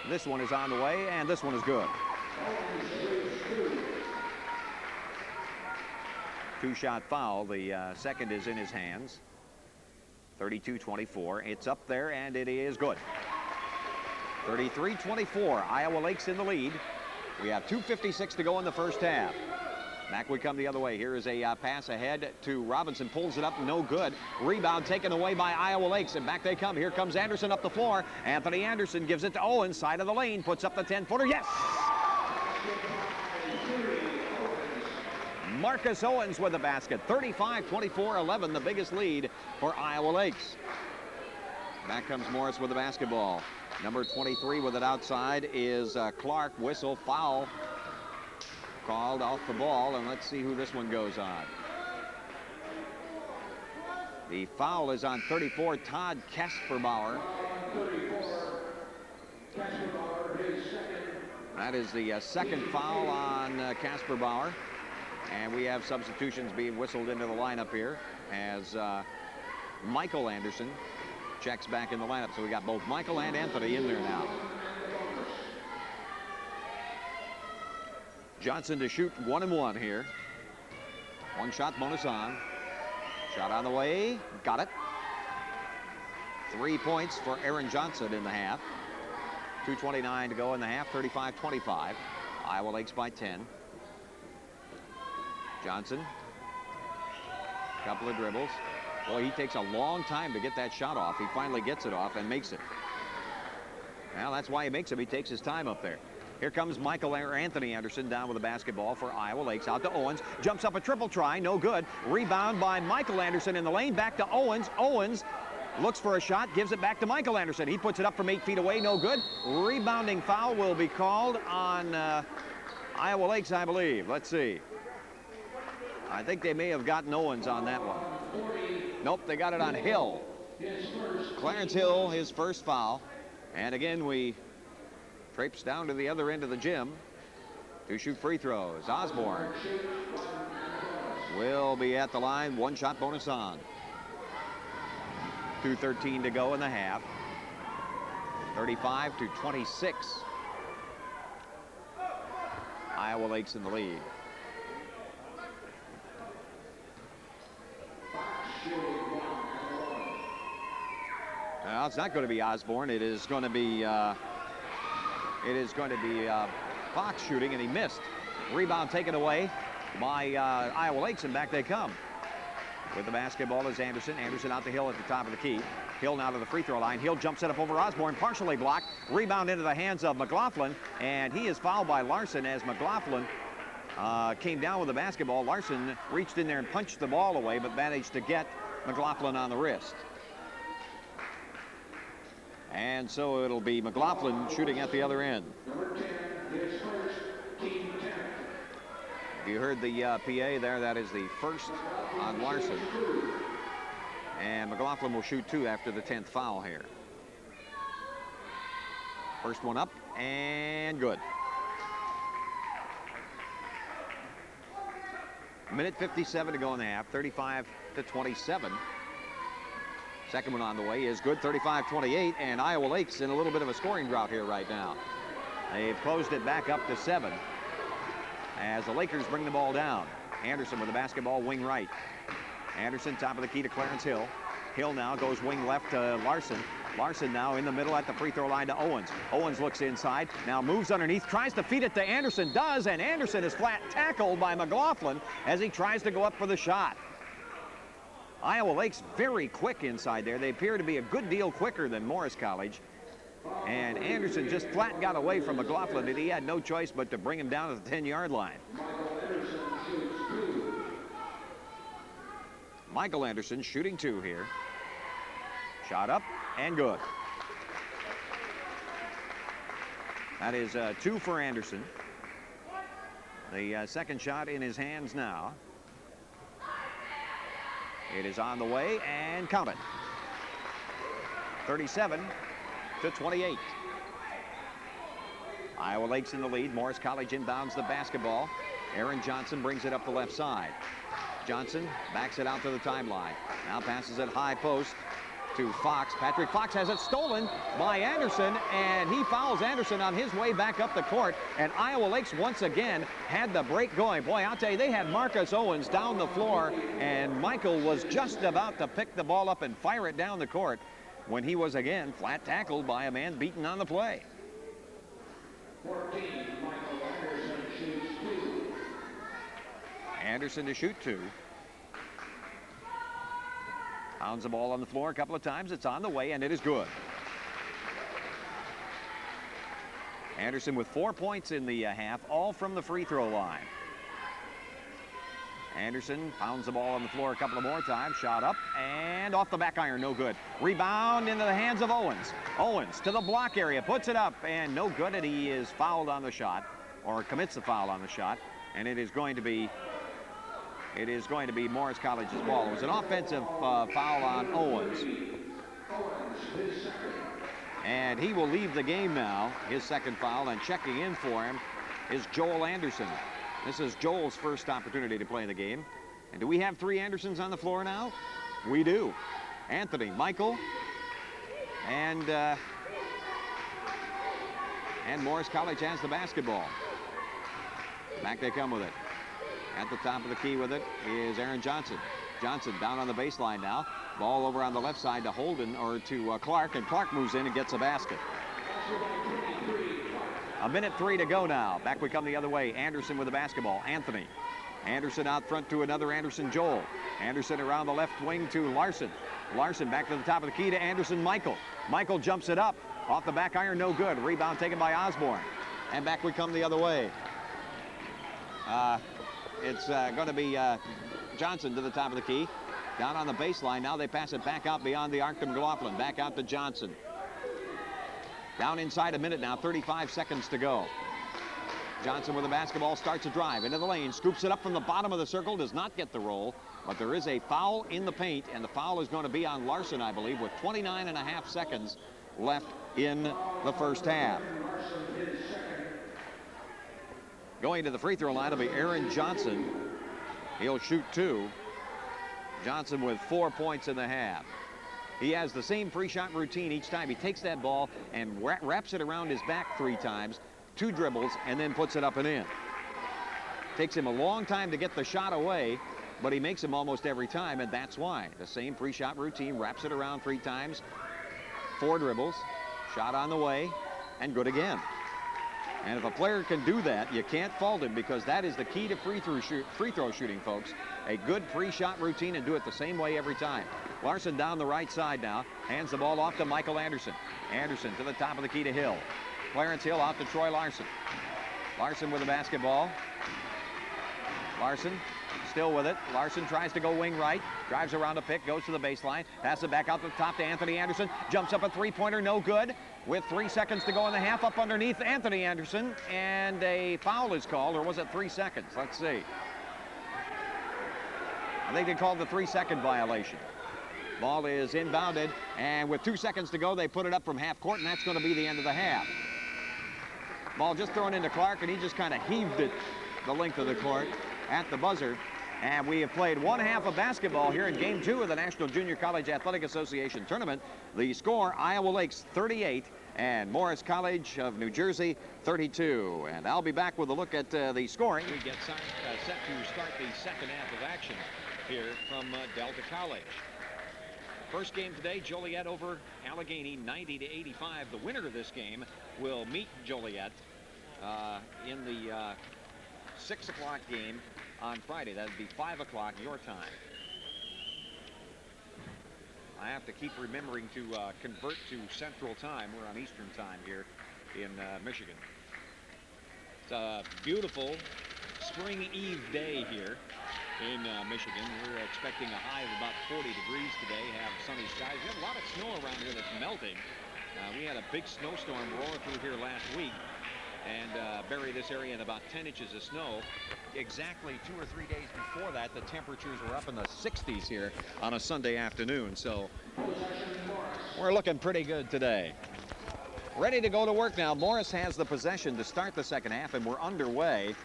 This one is on the way, and this one is good. 2-shot foul. The second is in his hands. 32-24. It's up there, and it is good. 33-24. Iowa Lakes in the lead. We have 2:56 to go in the first half. Back we come the other way. Here is a pass ahead to Robinson. Pulls it up, no good. Rebound taken away by Iowa Lakes, and back they come. Here comes Anderson up the floor. Anthony Anderson gives it to Owens, side of the lane, puts up the 10-footer. Yes! Marcus Owens with the basket. 35-24-11, the biggest lead for Iowa Lakes. Back comes Morris with the basketball. Number 23 with it outside is Clark. Whistle, foul called off the ball, and let's see who this one goes on. The foul is on 34, Todd Kasperbauer. That is the second foul on Kasperbauer, and we have substitutions being whistled into the lineup here as Michael Anderson checks back in the lineup. So we got both Michael and Anthony in there now. Johnson to shoot 1-and-1 here. 1-shot bonus on. Shot on the way. Got it. 3 points for Aaron Johnson in the half. 2:29 to go in the half. 35-25. Iowa Lakes by 10. Johnson. Couple of dribbles. Boy, he takes a long time to get that shot off. He finally gets it off and makes it. Well, that's why he makes it. He takes his time up there. Here comes Anthony Anderson down with the basketball for Iowa Lakes. Out to Owens. Jumps up a triple try. No good. Rebound by Michael Anderson in the lane. Back to Owens. Owens looks for a shot. Gives it back to Michael Anderson. He puts it up from 8 feet away. No good. Rebounding foul will be called on Iowa Lakes, I believe. Let's see. I think they may have gotten Owens on that one. Nope, they got it on Hill. Clarence Hill, his first foul. And again, we traipse down to the other end of the gym to shoot free throws. Osborne will be at the line. 1-shot bonus on. 2:13 to go in the half. 35-26. Iowa Lakes in the lead. Well, it's not going to be Osborne. It is going to be Fox shooting, and he missed. Rebound taken away by Iowa Lakes, and back they come. With the basketball is Anderson. Anderson out to Hill at the top of the key. Hill now to the free throw line. Hill jumps it up over Osborne, partially blocked. Rebound into the hands of McLaughlin, and he is fouled by Larson as McLaughlin came down with the basketball. Larson reached in there and punched the ball away, but managed to get McLaughlin on the wrist. And so it'll be McLaughlin shooting at the other end. Number 10 is first, Team 10. If you heard the PA there, that is the first on Larson. And McLaughlin will shoot 2 after the 10th foul here. First one up and good. Minute 57 to go in the half, 35-27. Second one on the way is good, 35-28, and Iowa Lakes in a little bit of a scoring drought here right now. They've closed it back up to 7 as the Lakers bring the ball down. Anderson with the basketball, wing right. Anderson top of the key to Clarence Hill. Hill now goes wing left to Larson. Larson now in the middle at the free throw line to Owens. Owens looks inside, now moves underneath, tries to feed it to Anderson, does, and Anderson is flat tackled by McLaughlin as he tries to go up for the shot. Iowa Lakes very quick inside there. They appear to be a good deal quicker than Morris College. And Anderson just flat got away from McLaughlin, and he had no choice but to bring him down to the 10-yard line. Michael Anderson shooting 2 here. Shot up and good. That is 2 for Anderson. The second shot in his hands now. It is on the way and count it. 37-28. Iowa Lakes in the lead. Morris College inbounds the basketball. Aaron Johnson brings it up the left side. Johnson backs it out to the timeline. Now passes it high post to Fox. Patrick Fox has it stolen by Anderson, and he fouls Anderson on his way back up the court. And Iowa Lakes once again had the break going. Boy, I'll tell you, they had Marcus Owens down the floor, and Michael was just about to pick the ball up and fire it down the court when he was again flat tackled by a man beaten on the play. 14, Michael Anderson shoots 2. Anderson to shoot 2. Pounds the ball on the floor a couple of times. It's on the way, and it is good. Anderson with 4 points in the half, all from the free throw line. Anderson pounds the ball on the floor a couple of more times. Shot up and off the back iron, no good. Rebound into the hands of Owens. Owens to the block area, puts it up, and no good, and he is fouled on the shot, or commits the foul on the shot, and it is going to be Morris College's ball. It was an offensive foul on Owens. And he will leave the game now, his second foul, and checking in for him is Joel Anderson. This is Joel's first opportunity to play the game. And do we have 3 Andersons on the floor now? We do. Anthony, Michael, and Morris College has the basketball. Back they come with it. At the top of the key with it is Aaron Johnson. Johnson down on the baseline now. Ball over on the left side to Holden, or to Clark, and Clark moves in and gets a basket. A minute 3 to go now. Back we come the other way. Anderson with the basketball. Anthony. Anderson out front to another Anderson Joel. Anderson around the left wing to Larson. Larson back to the top of the key to Anderson Michael. Michael jumps it up. Off the back iron, no good. Rebound taken by Osborne. And back we come the other way. It's going to be Johnson to the top of the key. Down on the baseline. Now they pass it back out beyond the arc to McLaughlin. Back out to Johnson. Down inside a minute now. 35 seconds to go. Johnson with the basketball starts a drive into the lane. Scoops it up from the bottom of the circle. Does not get the roll. But there is a foul in the paint. And the foul is going to be on Larson, I believe, with 29.5 seconds left in the first half. Going to the free throw line will be Aaron Johnson. He'll shoot 2. Johnson with 4 points in the half. He has the same pre-shot routine each time. He takes that ball and wraps it around his back 3 times, 2 dribbles, and then puts it up and in. Takes him a long time to get the shot away, but he makes them almost every time, and that's why. The same pre-shot routine, wraps it around 3 times, 4 dribbles, shot on the way, and good again. And if a player can do that, you can't fault him, because that is the key to free throw shooting, folks. A good pre-shot routine and do it the same way every time. Larson down the right side now, hands the ball off to Michael Anderson. Anderson to the top of the key to Hill. Clarence Hill out to Troy Larson. Larson with the basketball. Larson still with it. Larson tries to go wing right, drives around a pick, goes to the baseline, passes it back out the top to Anthony Anderson, jumps up a 3-pointer, no good. With 3 seconds to go in the half, up underneath Anthony Anderson, and a foul is called, or was it 3 seconds? Let's see. I think they called the 3-second violation. Ball is inbounded, and with 2 seconds to go, they put it up from half court, and that's going to be the end of the half. Ball just thrown into Clark, and he just kind of heaved it the length of the court at the buzzer. And we have played 1 half of basketball here in Game 2 of the National Junior College Athletic Association Tournament. The score, Iowa Lakes 38 and Morris College of New Jersey 32. And I'll be back with a look at the scoring. We get set to start the second half of action here from Delta College. First game today, Joliet over Allegheny, 90-85. The winner of this game will meet Joliet in the 6 o'clock game on Friday. That would be 5 o'clock your time. I have to keep remembering to convert to Central Time. We're on Eastern Time here in Michigan. It's a beautiful spring eve day here in Michigan. We're expecting a high of about 40 degrees today, have sunny skies. We have a lot of snow around here that's melting. We had a big snowstorm roll through here last week and buried this area in about 10 inches of snow. Exactly 2 or 3 days before that, the temperatures were up in the 60s here on a Sunday afternoon. So we're looking pretty good today. Ready to go to work now. Morris has the possession to start the second half, and we're underway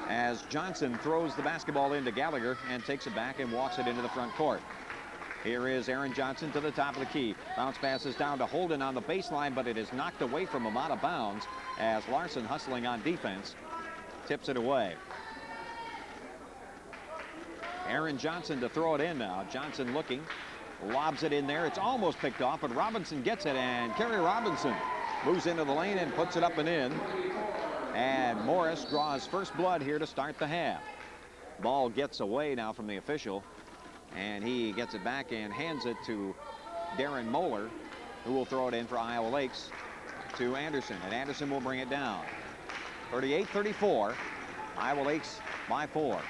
as Johnson throws the basketball into Gallagher and takes it back and walks it into the front court. Here is Aaron Johnson to the top of the key. Bounce passes down to Holden on the baseline, but it is knocked away from him out of bounds as Larson, hustling on defense, tips it away. Aaron Johnson to throw it in now. Johnson looking, lobs it in there. It's almost picked off, but Robinson gets it, and Kerry Robinson moves into the lane and puts it up and in. And Morris draws first blood here to start the half. Ball gets away now from the official, and he gets it back and hands it to Darren Moeller, who will throw it in for Iowa Lakes to Anderson, and Anderson will bring it down. 38-34, Iowa Lakes by 4.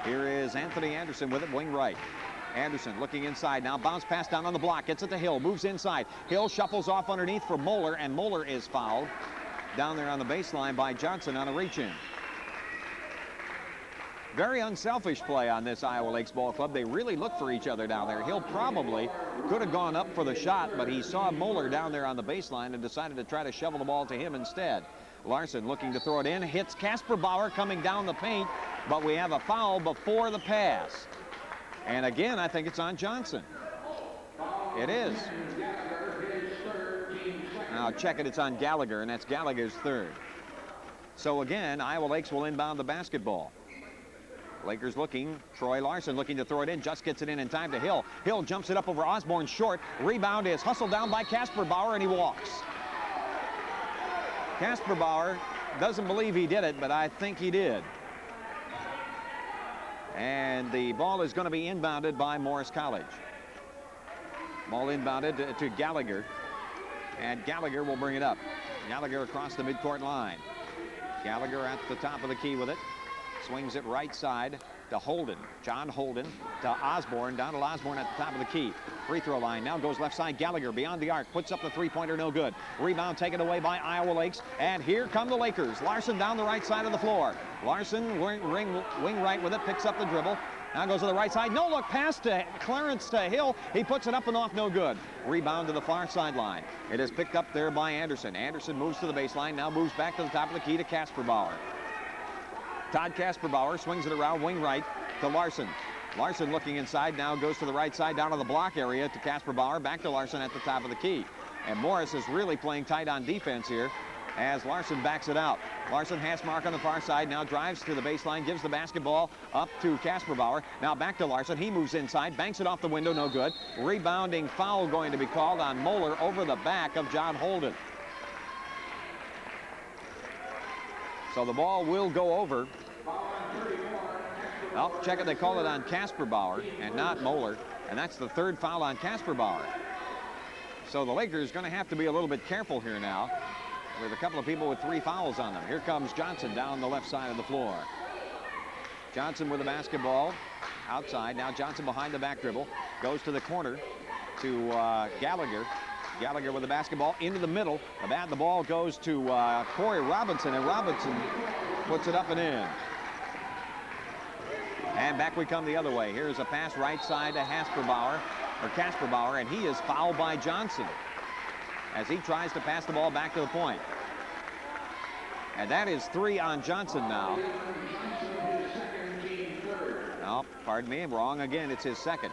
Here is Anthony Anderson with it, wing right. Anderson looking inside now, bounce pass down on the block, gets it to Hill, moves inside. Hill shuffles off underneath for Moeller, and Moeller is fouled down there on the baseline by Johnson on a reach-in. Very unselfish play on this Iowa Lakes ball club. They really look for each other down there. Hill probably could have gone up for the shot, but he saw Moeller down there on the baseline and decided to try to shovel the ball to him instead. Larson looking to throw it in, hits Casper Bauer coming down the paint, but we have a foul before the pass. And again, I think it's on Johnson. It is. Now check it, it's on Gallagher, and that's Gallagher's third. So again, Iowa Lakes will inbound the basketball. Lakers looking, Troy Larson looking to throw it in, just gets it in time to Hill. Hill jumps it up over Osborne short. Rebound is hustled down by Casper Bauer, and he walks. Casper Bauer doesn't believe he did it, but I think he did. And the ball is going to be inbounded by Morris College. Ball inbounded to Gallagher, and Gallagher will bring it up. Gallagher across the midcourt line. Gallagher at the top of the key with it. Swings it right side to Holden. John Holden to Osborne. Donald Osborne at the top of the key. Free throw line now goes left side. Gallagher beyond the arc. Puts up the three-pointer, no good. Rebound taken away by Iowa Lakes. And here come the Lakers. Larson down the right side of the floor. Larson wing right with it. Picks up the dribble. Now goes to the right side. No look pass to Clarence to Hill. He puts it up and off, no good. Rebound to the far sideline. It is picked up there by Anderson. Anderson moves to the baseline. Now moves back to the top of the key to Casper Bauer. Todd Casper Bauer swings it around wing right to Larson. Larson looking inside, now goes to the right side down to the block area to Casper Bauer. Back to Larson at the top of the key. And Morris is really playing tight on defense here as Larson backs it out. Larson has mark on the far side, now drives to the baseline, gives the basketball up to Kasperbauer. Now back to Larson. He moves inside, banks it off the window, no good. Rebounding foul going to be called on Moeller over the back of John Holden. So the ball will go over. Well, check it, they call it on Kasperbauer and not Moeller. And that's the third foul on Kasperbauer. So the Lakers going to have to be a little bit careful here now with a couple of people with 3 fouls on them. Here comes Johnson down the left side of the floor. Johnson with the basketball outside. Now Johnson behind the back dribble. Goes to the corner to Gallagher. Gallagher with the basketball into the middle. The ball goes to Corey Robinson, and Robinson puts it up and in. And back we come the other way. Here's a pass right side to Kasperbauer, and he is fouled by Johnson as he tries to pass the ball back to the point. And that is 3 on Johnson now. Oh, pardon me, I'm wrong again. It's his second.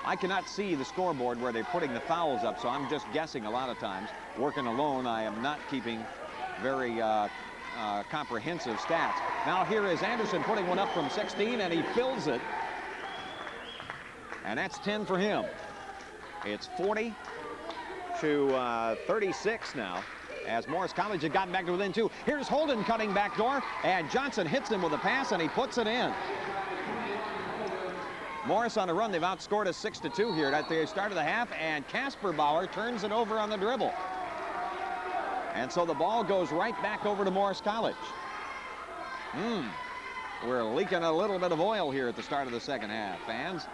I cannot see the scoreboard where they're putting the fouls up, so I'm just guessing a lot of times. Working alone, I am not keeping very comprehensive stats. Now here is Anderson putting one up from 16, and he fills it. And that's 10 for him. It's 40 to 36 now, as Morris College had gotten back to within 2. Here's Holden cutting back door, and Johnson hits him with a pass, and he puts it in. Morris on a run. They've outscored us 6-2 here at the start of the half, and Kasperbauer turns it over on the dribble. And so the ball goes right back over to Morris College. We're leaking a little bit of oil here at the start of the second half, fans.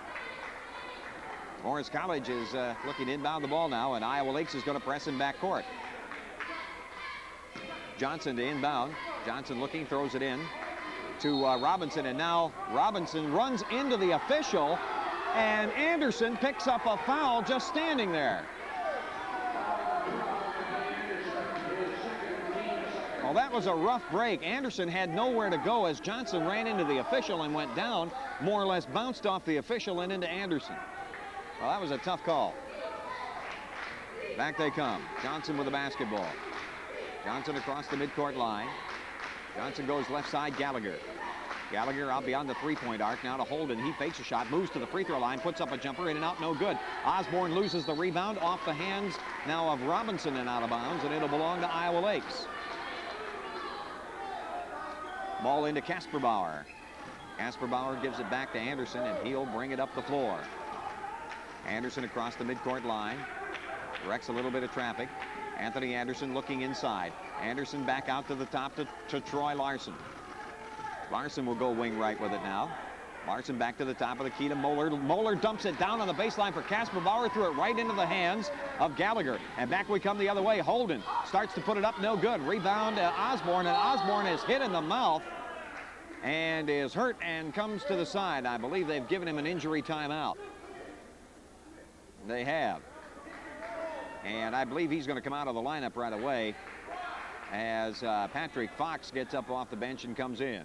Morris College is looking inbound the ball now, and Iowa Lakes is going to press in back court. Johnson to inbound. Johnson looking, throws it in to Robinson, and now Robinson runs into the official, and Anderson picks up a foul just standing there. Well, that was a rough break. Anderson had nowhere to go as Johnson ran into the official and went down, more or less bounced off the official and into Anderson. Well, that was a tough call. Back they come. Johnson with the basketball. Johnson across the midcourt line. Johnson goes left side, Gallagher. Gallagher out beyond the three-point arc. Now to Holden. He fakes a shot, moves to the free throw line, puts up a jumper, in and out, no good. Osborne loses the rebound off the hands now of Robinson and out of bounds, and it'll belong to Iowa Lakes. Ball into Kasperbauer. Kasperbauer gives it back to Anderson, and he'll bring it up the floor. Anderson across the midcourt line. Wrecks a little bit of traffic. Anthony Anderson looking inside. Anderson back out to the top to Troy Larson. Larson will go wing right with it now. Larson back to the top of the key to Moeller. Moeller dumps it down on the baseline for Kasperbauer, threw it right into the hands of Gallagher. And back we come the other way. Holden starts to put it up, no good. Rebound Osborne, and Osborne is hit in the mouth and is hurt and comes to the side. I believe they've given him an injury timeout. They have. And I believe he's going to come out of the lineup right away as Patrick Fox gets up off the bench and comes in.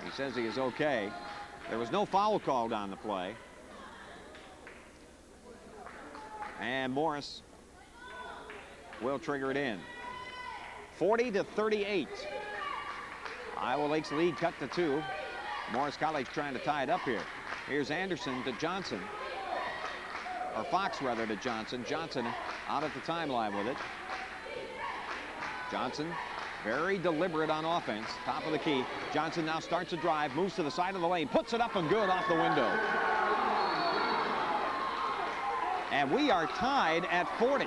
He says he is okay. There was no foul called on the play. And Morris will trigger it in. 40-38. Iowa Lakes lead cut to 2. Morris College trying to tie it up here. Here's Anderson to Johnson. Or Fox, rather, to Johnson. Johnson out at the timeline with it. Johnson, very deliberate on offense. Top of the key. Johnson now starts a drive, moves to the side of the lane, puts it up and good off the window. And we are tied at 40.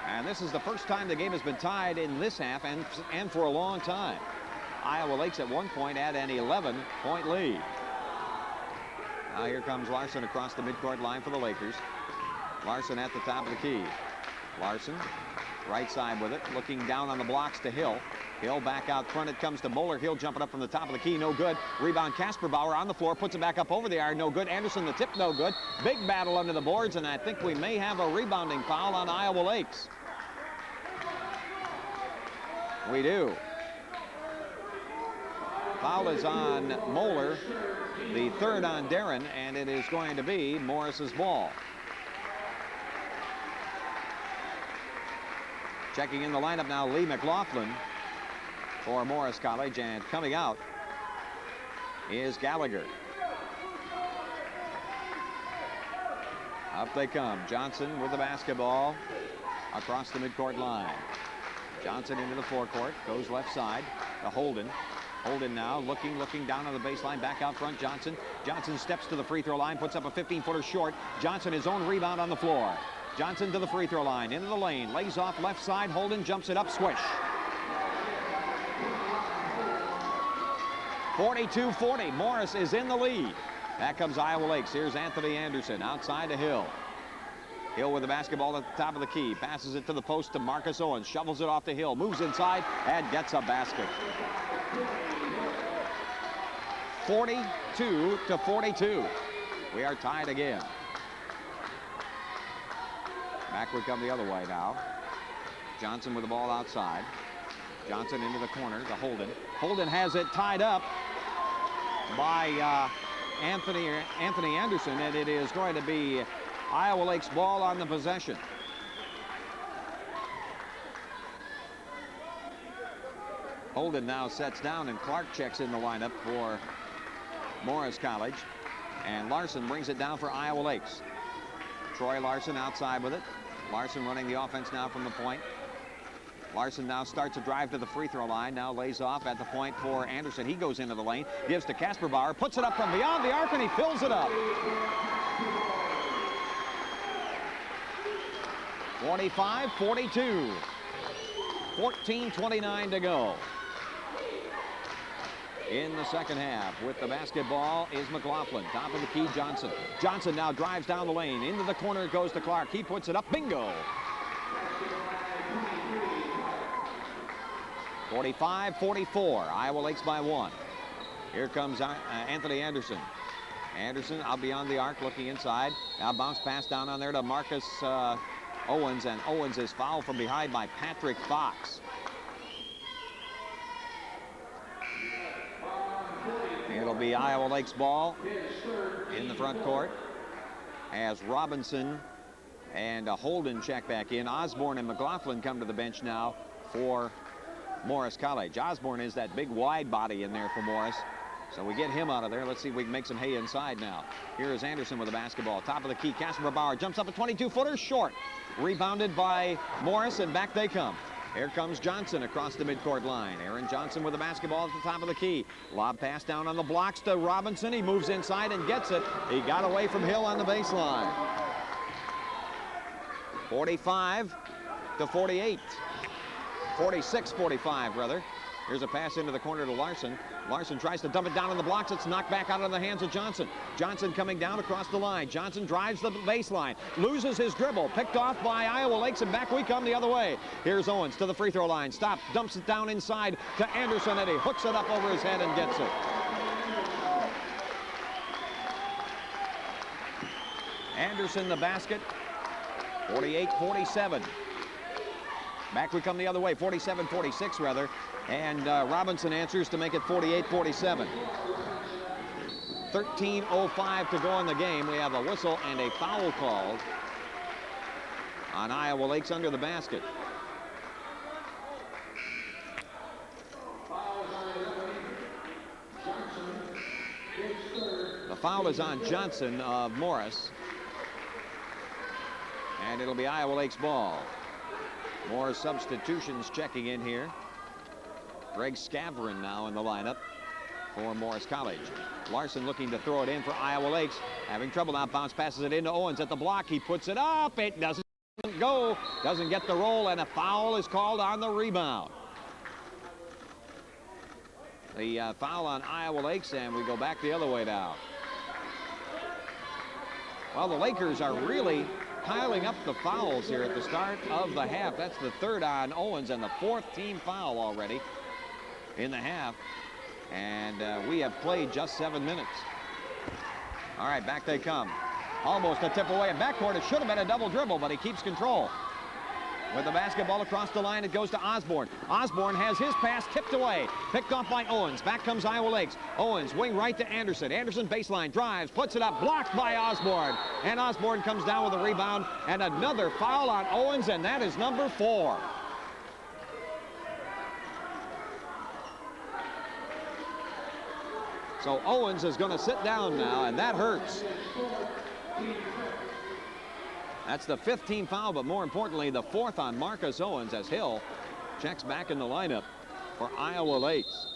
And this is the first time the game has been tied in this half and for a long time. Iowa Lakes at one point had an 11-point lead. Now here comes Larson across the midcourt line for the Lakers. Larson at the top of the key. Larson, right side with it, looking down on the blocks to Hill. Hill back out front. It comes to Moeller. Hill jumping up from the top of the key, no good. Rebound Kasperbauer on the floor, puts it back up over the iron, no good. Anderson the tip, no good. Big battle under the boards, and I think we may have a rebounding foul on Iowa Lakes. We do. Foul is on Moeller, the third on Darren, and it is going to be Morris's ball. Checking in the lineup now, Lee McLaughlin for Morris College, and coming out is Gallagher. Up they come. Johnson with the basketball across the midcourt line. Johnson into the forecourt, goes left side to Holden. Holden now looking down on the baseline, back out front. Johnson steps to the free throw line, puts up a 15-footer short. Johnson, his own rebound on the floor. Johnson to the free throw line, into the lane, lays off left side. Holden jumps it up, swish. 42-40. Morris is in the lead. Back comes Iowa Lakes. Here's Anthony Anderson outside to Hill. Hill with the basketball at the top of the key. Passes it to the post to Marcus Owens. Shovels it off to Hill. Moves inside and gets a basket. 42-42. We are tied again. Back we come the other way now. Johnson with the ball outside. Johnson into the corner to Holden. Holden has it tied up by Anthony Anderson, and it is going to be Iowa Lakes ball on the possession. Holden now sets down, and Clark checks in the lineup for Morris College, and Larson brings it down for Iowa Lakes. Troy Larson outside with it. Larson running the offense now from the point. Larson now starts a drive to the free throw line, now lays off at the point for Anderson. He goes into the lane, gives to Casper Bauer, puts it up from beyond the arc, and he fills it up. 45-42. 14:29 to go in the second half. With the basketball is McLaughlin. Top of the key, Johnson. Johnson now drives down the lane. Into the corner it goes to Clark. He puts it up. Bingo. 45-44. Iowa Lakes by 1. Here comes Anthony Anderson. Anderson out beyond the arc, looking inside. Now bounce pass down on there to Marcus Owens, and Owens is fouled from behind by Patrick Fox. It'll be Iowa Lakes ball in the front court as Robinson and Holden check back in. Osborne and McLaughlin come to the bench now for Morris College. Osborne is that big wide body in there for Morris. So we get him out of there. Let's see if we can make some hay inside now. Here is Anderson with the basketball. Top of the key, Casper Bauer jumps up a 22-footer, short. Rebounded by Morris, and back they come. Here comes Johnson across the midcourt line. Aaron Johnson with the basketball at the top of the key. Lob pass down on the blocks to Robinson. He moves inside and gets it. He got away from Hill on the baseline. 45-48. 46-45, rather. Here's a pass into the corner to Larson. Larson tries to dump it down on the blocks. It's knocked back out of the hands of Johnson. Johnson coming down across the line. Johnson drives the baseline. Loses his dribble. Picked off by Iowa Lakes, and back we come the other way. Here's Owens to the free throw line. Stop. Dumps it down inside to Anderson, and he hooks it up over his head and gets it. Anderson the basket. 48-47. Back we come the other way, 47-46 rather, and Robinson answers to make it 48-47. 13:05 to go in the game. We have a whistle and a foul called on Iowa Lakes under the basket. The foul is on Johnson of Morris, and it'll be Iowa Lakes ball. More substitutions checking in here. Greg Scavron now in the lineup for Morris College. Larson looking to throw it in for Iowa Lakes. Having trouble now. Bounce passes it into Owens at the block. He puts it up. It doesn't go. Doesn't get the roll, and a foul is called on the rebound. The foul on Iowa Lakes, and we go back the other way now. Well, the Lakers are really piling up the fouls here at the start of the half. That's the third on Owens and the fourth team foul already in the half. And we have played just 7 minutes. All right, back they come. Almost a tip away in backcourt. It should have been a double dribble, but he keeps control. With the basketball across the line, it goes to Osborne. Osborne has his pass tipped away. Picked off by Owens. Back comes Iowa Lakes. Owens, wing right to Anderson. Anderson baseline, drives, puts it up, blocked by Osborne. And Osborne comes down with a rebound, and another foul on Owens, and that is number 4. So Owens is going to sit down now, and that hurts. That's the 5th team foul, but more importantly, the 4th on Marcus Owens as Hill checks back in the lineup for Iowa Lakes.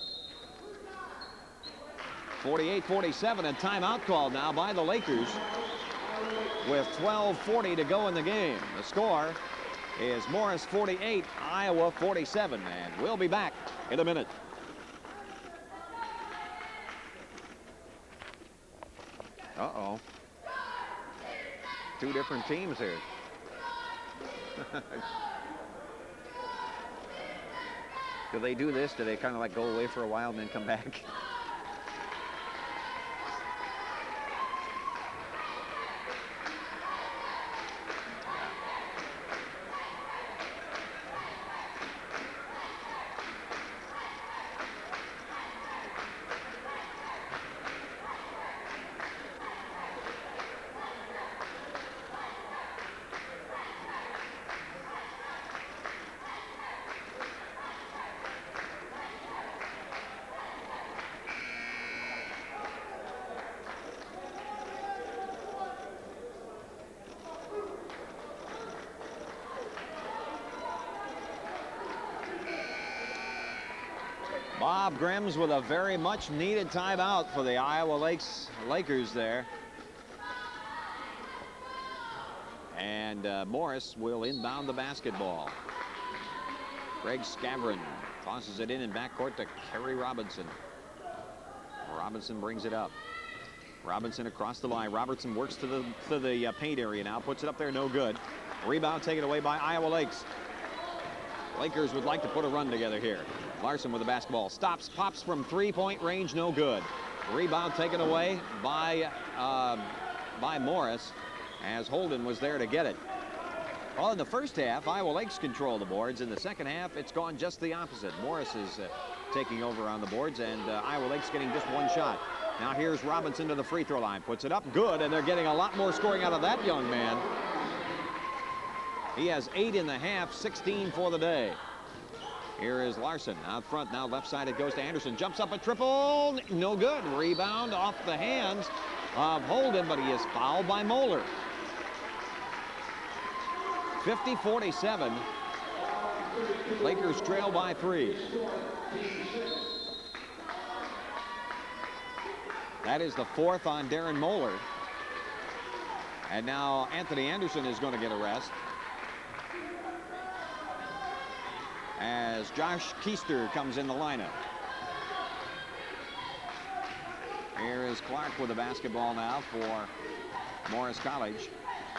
48-47, a timeout called now by the Lakers with 12:40 to go in the game. The score is Morris 48, Iowa 47, and we'll be back in a minute. Uh-oh. Two different teams here. Do they do this? Do they kind of like go away for a while and then come back? Bob Grims with a very much needed timeout for the Iowa Lakers there. And Morris will inbound the basketball. Greg Scavron tosses it in backcourt to Kerry Robinson. Robinson brings it up. Robinson across the line. Robertson works to the paint area now. Puts it up there, no good. Rebound taken away by Iowa Lakes. Lakers would like to put a run together here. Larson with the basketball. Stops, pops from three-point range, no good. Rebound taken away by Morris as Holden was there to get it. Well, in the first half, Iowa Lakes control the boards. In the second half, it's gone just the opposite. Morris is taking over on the boards, and Iowa Lakes getting just one shot. Now here's Robinson to the free throw line. Puts it up, good, and they're getting a lot more scoring out of that young man. He has 8 in the half, 16 for the day. Here is Larson out front. Now left side it goes to Anderson. Jumps up a triple. No good. Rebound off the hands of Holden, but he is fouled by Moeller. 50-47. Lakers trail by 3. That is the 4th on Darren Moeller. And now Anthony Anderson is going to get a rest, as Josh Keister comes in the lineup. Here is Clark with the basketball now for Morris College.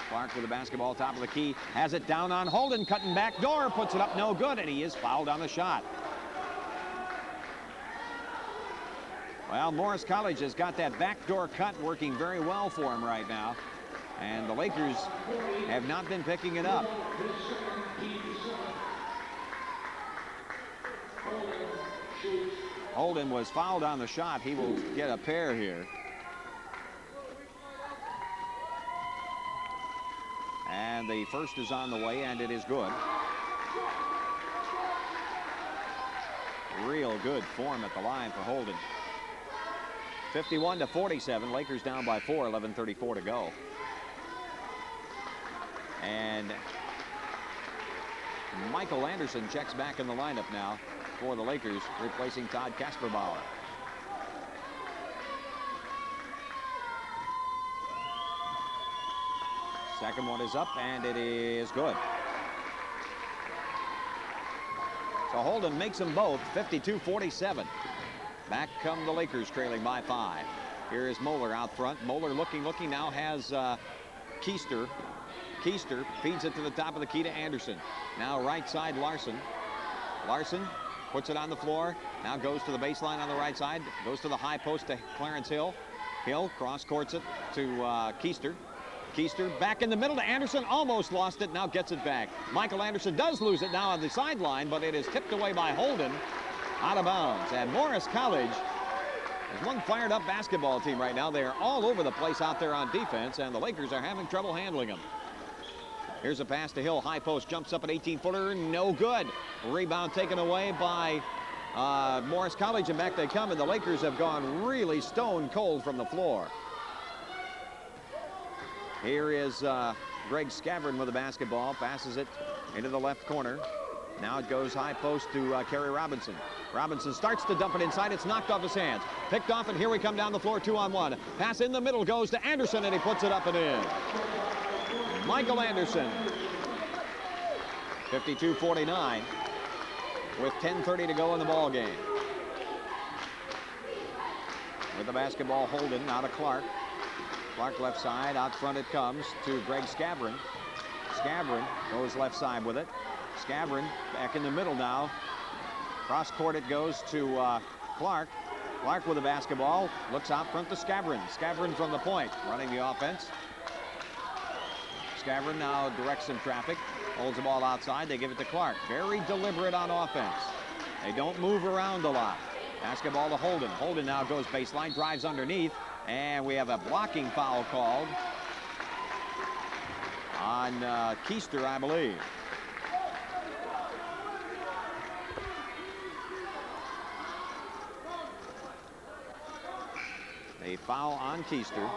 Clark with the basketball, top of the key, has it down on Holden, cutting back door, puts it up, no good, and he is fouled on the shot. Well, Morris College has got that backdoor cut working very well for him right now, and the Lakers have not been picking it up. Holden was fouled on the shot. He will get a pair here. And the first is on the way, and it is good. Real good form at the line for Holden. 51-47. Lakers down by 4, 11:34 to go. And Michael Anderson checks back in the lineup now for the Lakers, replacing Todd Kasperbauer. Second one is up, and it is good. So Holden makes them both, 52-47. Back come the Lakers, trailing by 5. Here is Moeller out front. Moeller looking, now has Keister. Keister feeds it to the top of the key to Anderson. Now right side, Larson. Larson puts it on the floor. Now goes to the baseline on the right side. Goes to the high post to Clarence Hill. Hill cross-courts it to Keister. Keister back in the middle to Anderson. Almost lost it. Now gets it back. Michael Anderson does lose it now on the sideline, but it is tipped away by Holden out of bounds. And Morris College is one fired-up basketball team right now. They are all over the place out there on defense, and the Lakers are having trouble handling them. Here's a pass to Hill. High post, jumps up an 18-footer. No good. Rebound taken away by Morris College, and back they come, and the Lakers have gone really stone cold from the floor. Here is Greg Scavron with the basketball, passes it into the left corner. Now it goes high post to Kerry Robinson. Robinson starts to dump it inside. It's knocked off his hands. Picked off, and here we come down the floor, 2-on-1. Pass in the middle goes to Anderson, and he puts it up and in. Michael Anderson, 52-49, with 10:30 to go in the ball game. With the basketball, Holden, now to Clark. Clark left side, out front it comes to Greg Scavron. Scavron goes left side with it. Scavron back in the middle now. Cross court it goes to Clark. Clark with the basketball, looks out front to Scavron. Scavron from the point, running the offense. Scavron now directs some traffic, holds the ball outside. They give it to Clark. Very deliberate on offense. They don't move around a lot. Basketball to Holden. Holden now goes baseline, drives underneath, and we have a blocking foul called on Keister, I believe. A foul on Keister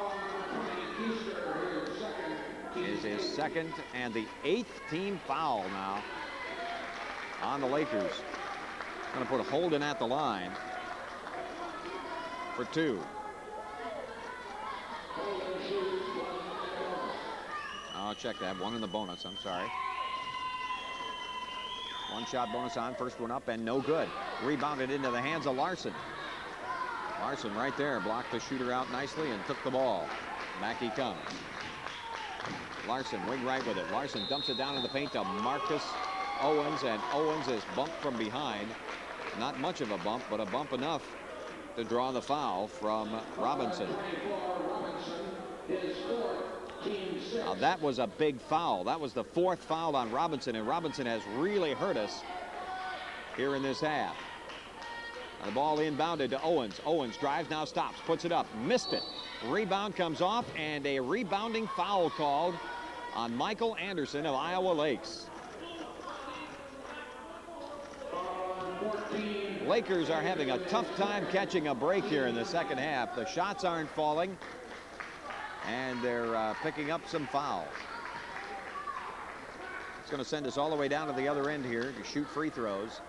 is his second and the 8th team foul now on the Lakers. Going to put Holden at the line for 2. I'll check that. 1 in the bonus. I'm sorry. 1-shot bonus on. First one up and no good. Rebounded into the hands of Larson. Larson right there blocked the shooter out nicely and took the ball. Back he comes. Larson wing right with it. Larson dumps it down in the paint to Marcus Owens, and Owens is bumped from behind. Not much of a bump, but a bump enough to draw the foul from Robinson. Now that was a big foul. That was the 4th foul on Robinson, and Robinson has really hurt us here in this half. Now the ball inbounded to Owens. Owens drives, now stops, puts it up, missed it. Rebound comes off, and a rebounding foul called on Michael Anderson of Iowa Lakes. Lakers are having a tough time catching a break here in the second half. The shots aren't falling, and they're picking up some fouls. It's going to send us all the way down to the other end here to shoot free throws.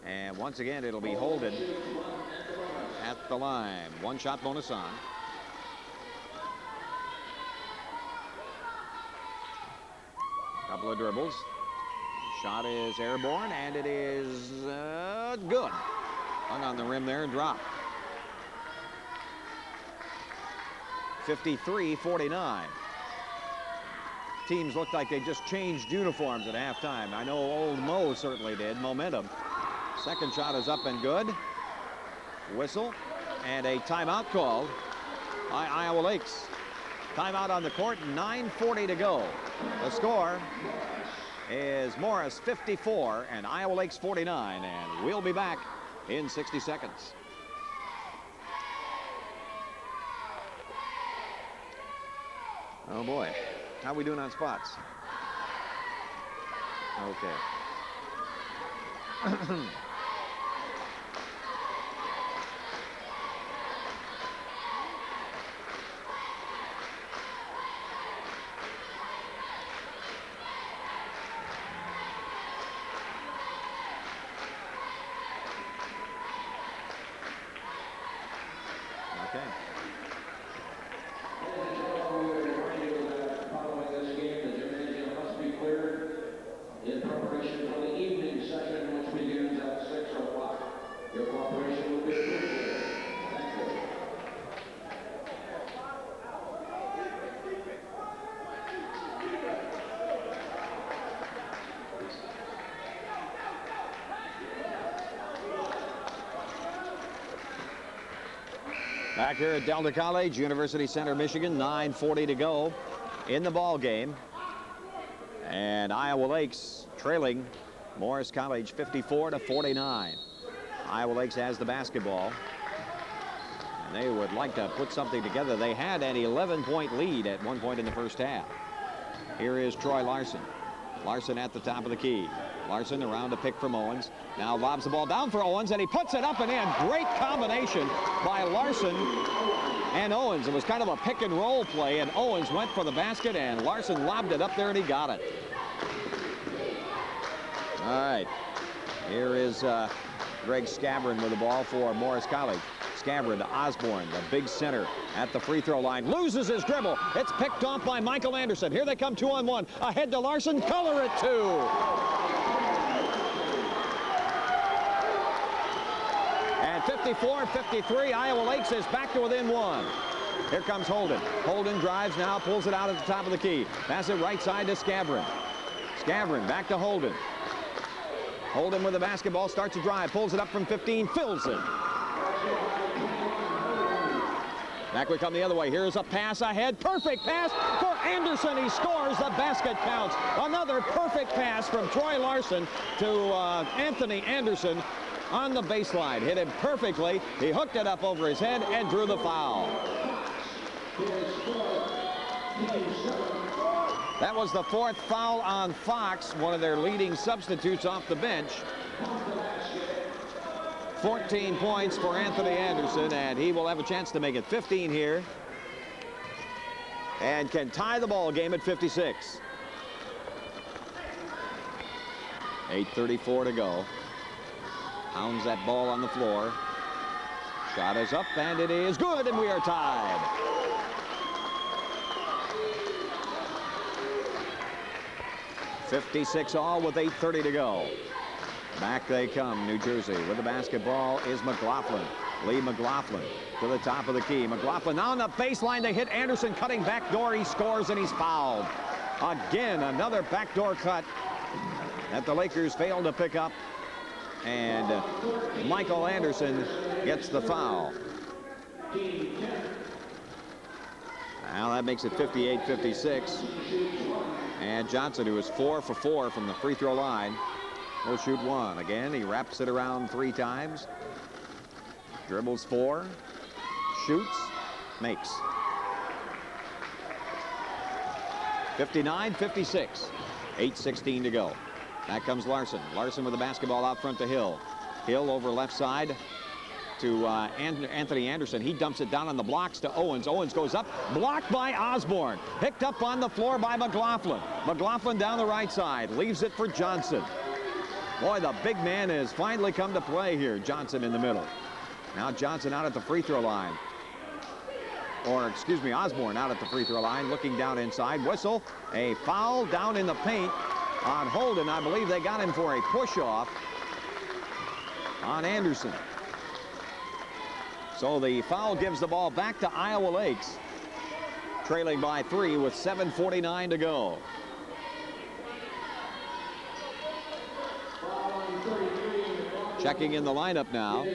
And once again, it'll be Holden at the line. 1-shot bonus on. Couple of dribbles. Shot is airborne, and it is good. Hung on the rim there and dropped. 53-49. Teams looked like they just changed uniforms at halftime. I know old Mo certainly did. Momentum. Second shot is up and good. Whistle and a timeout called by Iowa Lakes. Timeout on the court, 9:40 to go. The score is Morris 54 and Iowa Lakes 49, and we'll be back in 60 seconds. Oh boy, how are we doing on spots? Okay. Back here at Delta College, University Center, Michigan, 9:40 to go in the ball game. And Iowa Lakes trailing Morris College 54-49. Iowa Lakes has the basketball. And they would like to put something together. They had an 11-point lead at one point in the first half. Here is Troy Larson. Larson at the top of the key. Larson around to pick from Owens. Now lobs the ball down for Owens, and he puts it up and in. Great combination by Larson and Owens. It was kind of a pick and roll play, and Owens went for the basket, and Larson lobbed it up there, and he got it. All right. Here is Greg Scavron with the ball for Morris College. Scavron to Osborne, the big center at the free throw line. Loses his dribble. It's picked off by Michael Anderson. Here they come 2-on-1. Ahead to Larson. Color it 2. And 54-53, Iowa Lakes is back to within 1. Here comes Holden. Holden drives now, pulls it out at the top of the key. Pass it right side to Scavron. Scavron back to Holden. Holden with the basketball, starts a drive, pulls it up from 15, fills it. Back we come the other way. Here's a pass ahead. Perfect pass for Anderson. He scores. The basket counts. Another perfect pass from Troy Larson to Anthony Anderson on the baseline. Hit him perfectly. He hooked it up over his head and drew the foul. That was the 4th foul on Fox, one of their leading substitutes off the bench. 14 points for Anthony Anderson, and he will have a chance to make it 15 here and can tie the ball game at 56. 8:34 to go. Pounds that ball on the floor. Shot is up, and it is good, and we are tied. .56 all with 8:30 to go. Back they come, New Jersey. With the basketball is McLaughlin. Lee McLaughlin to the top of the key. McLaughlin on the baseline. They hit Anderson cutting backdoor. He scores and he's fouled. Again, another backdoor cut that the Lakers failed to pick up. And Michael Anderson gets the foul. Now that makes it 58-56. And Johnson, who is 4 for 4 from the free throw line, will shoot 1. Again, he wraps it around 3 times. Dribbles 4. Shoots. Makes. 59-56. 8:16 to go. Back comes Larson. Larson with the basketball out front to Hill. Hill over left side to Anthony Anderson. He dumps it down on the blocks to Owens. Owens goes up, blocked by Osborne. Picked up on the floor by McLaughlin. McLaughlin down the right side, leaves it for Johnson. Boy, the big man has finally come to play here. Johnson in the middle. Now Johnson out at the free throw line. Or, excuse me, Osborne out at the free throw line, looking down inside. Whistle. A foul down in the paint on Holden. I believe they got him for a push-off on Anderson. So the foul gives the ball back to Iowa Lakes, trailing by 3 with 7:49 to go. Checking in the lineup now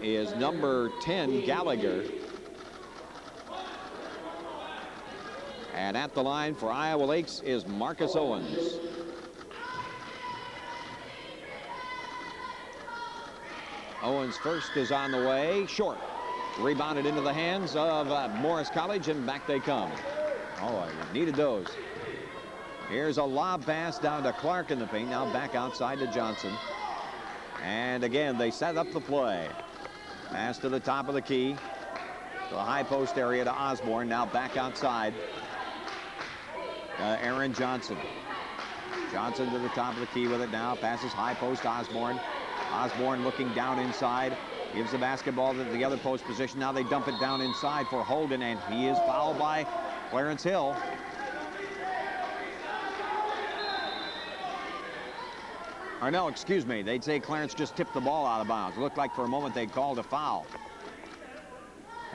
is number 10, Gallagher. And at the line for Iowa Lakes is Marcus Owens. Owens first is on the way, short. Rebounded into the hands of Morris College, and back they come. Oh, I needed those. Here's a lob pass down to Clark in the paint. Now back outside to Johnson. And again, they set up the play. Pass to the top of the key. To the high post area to Osborne. Now back outside. Aaron Johnson. Johnson to the top of the key with it now. Passes high post to Osborne. Osborne looking down inside. Gives the basketball to the other post position. Now they dump it down inside for Holden, and he is fouled by Clarence Hill. Or no, excuse me. They'd say Clarence just tipped the ball out of bounds. It looked like for a moment they'd called a foul.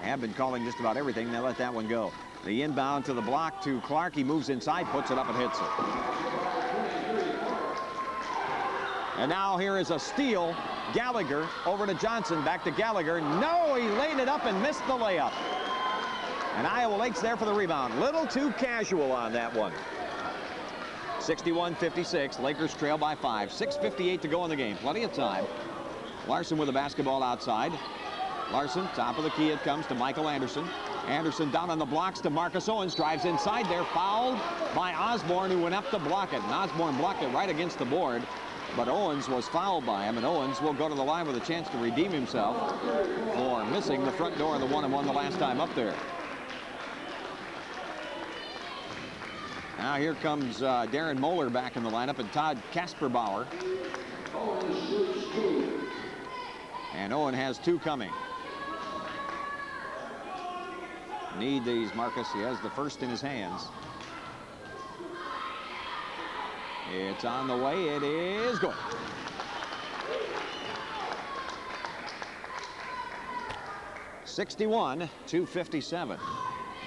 They have been calling just about everything. They let that one go. The inbound to the block to Clark. He moves inside, puts it up and hits it. And now here is a steal. Gallagher over to Johnson. Back to Gallagher. No, he laid it up and missed the layup. And Iowa Lakes there for the rebound. Little too casual on that one. 61-56. Lakers trail by 5. 6:58 to go in the game. Plenty of time. Larson with the basketball outside. Larson, top of the key, it comes to Michael Anderson. Anderson down on the blocks to Marcus Owens. Drives inside there. Fouled by Osborne, who went up to block it. And Osborne blocked it right against the board. But Owens was fouled by him. And Owens will go to the line with a chance to redeem himself for missing the front door of the 1-and-1 the last time up there. Now here comes Darren Moeller back in the lineup and Todd Kasperbauer. And Owen has 2 coming. Need these, Marcus. He has the first in his hands. It's on the way. It is good. (61-57).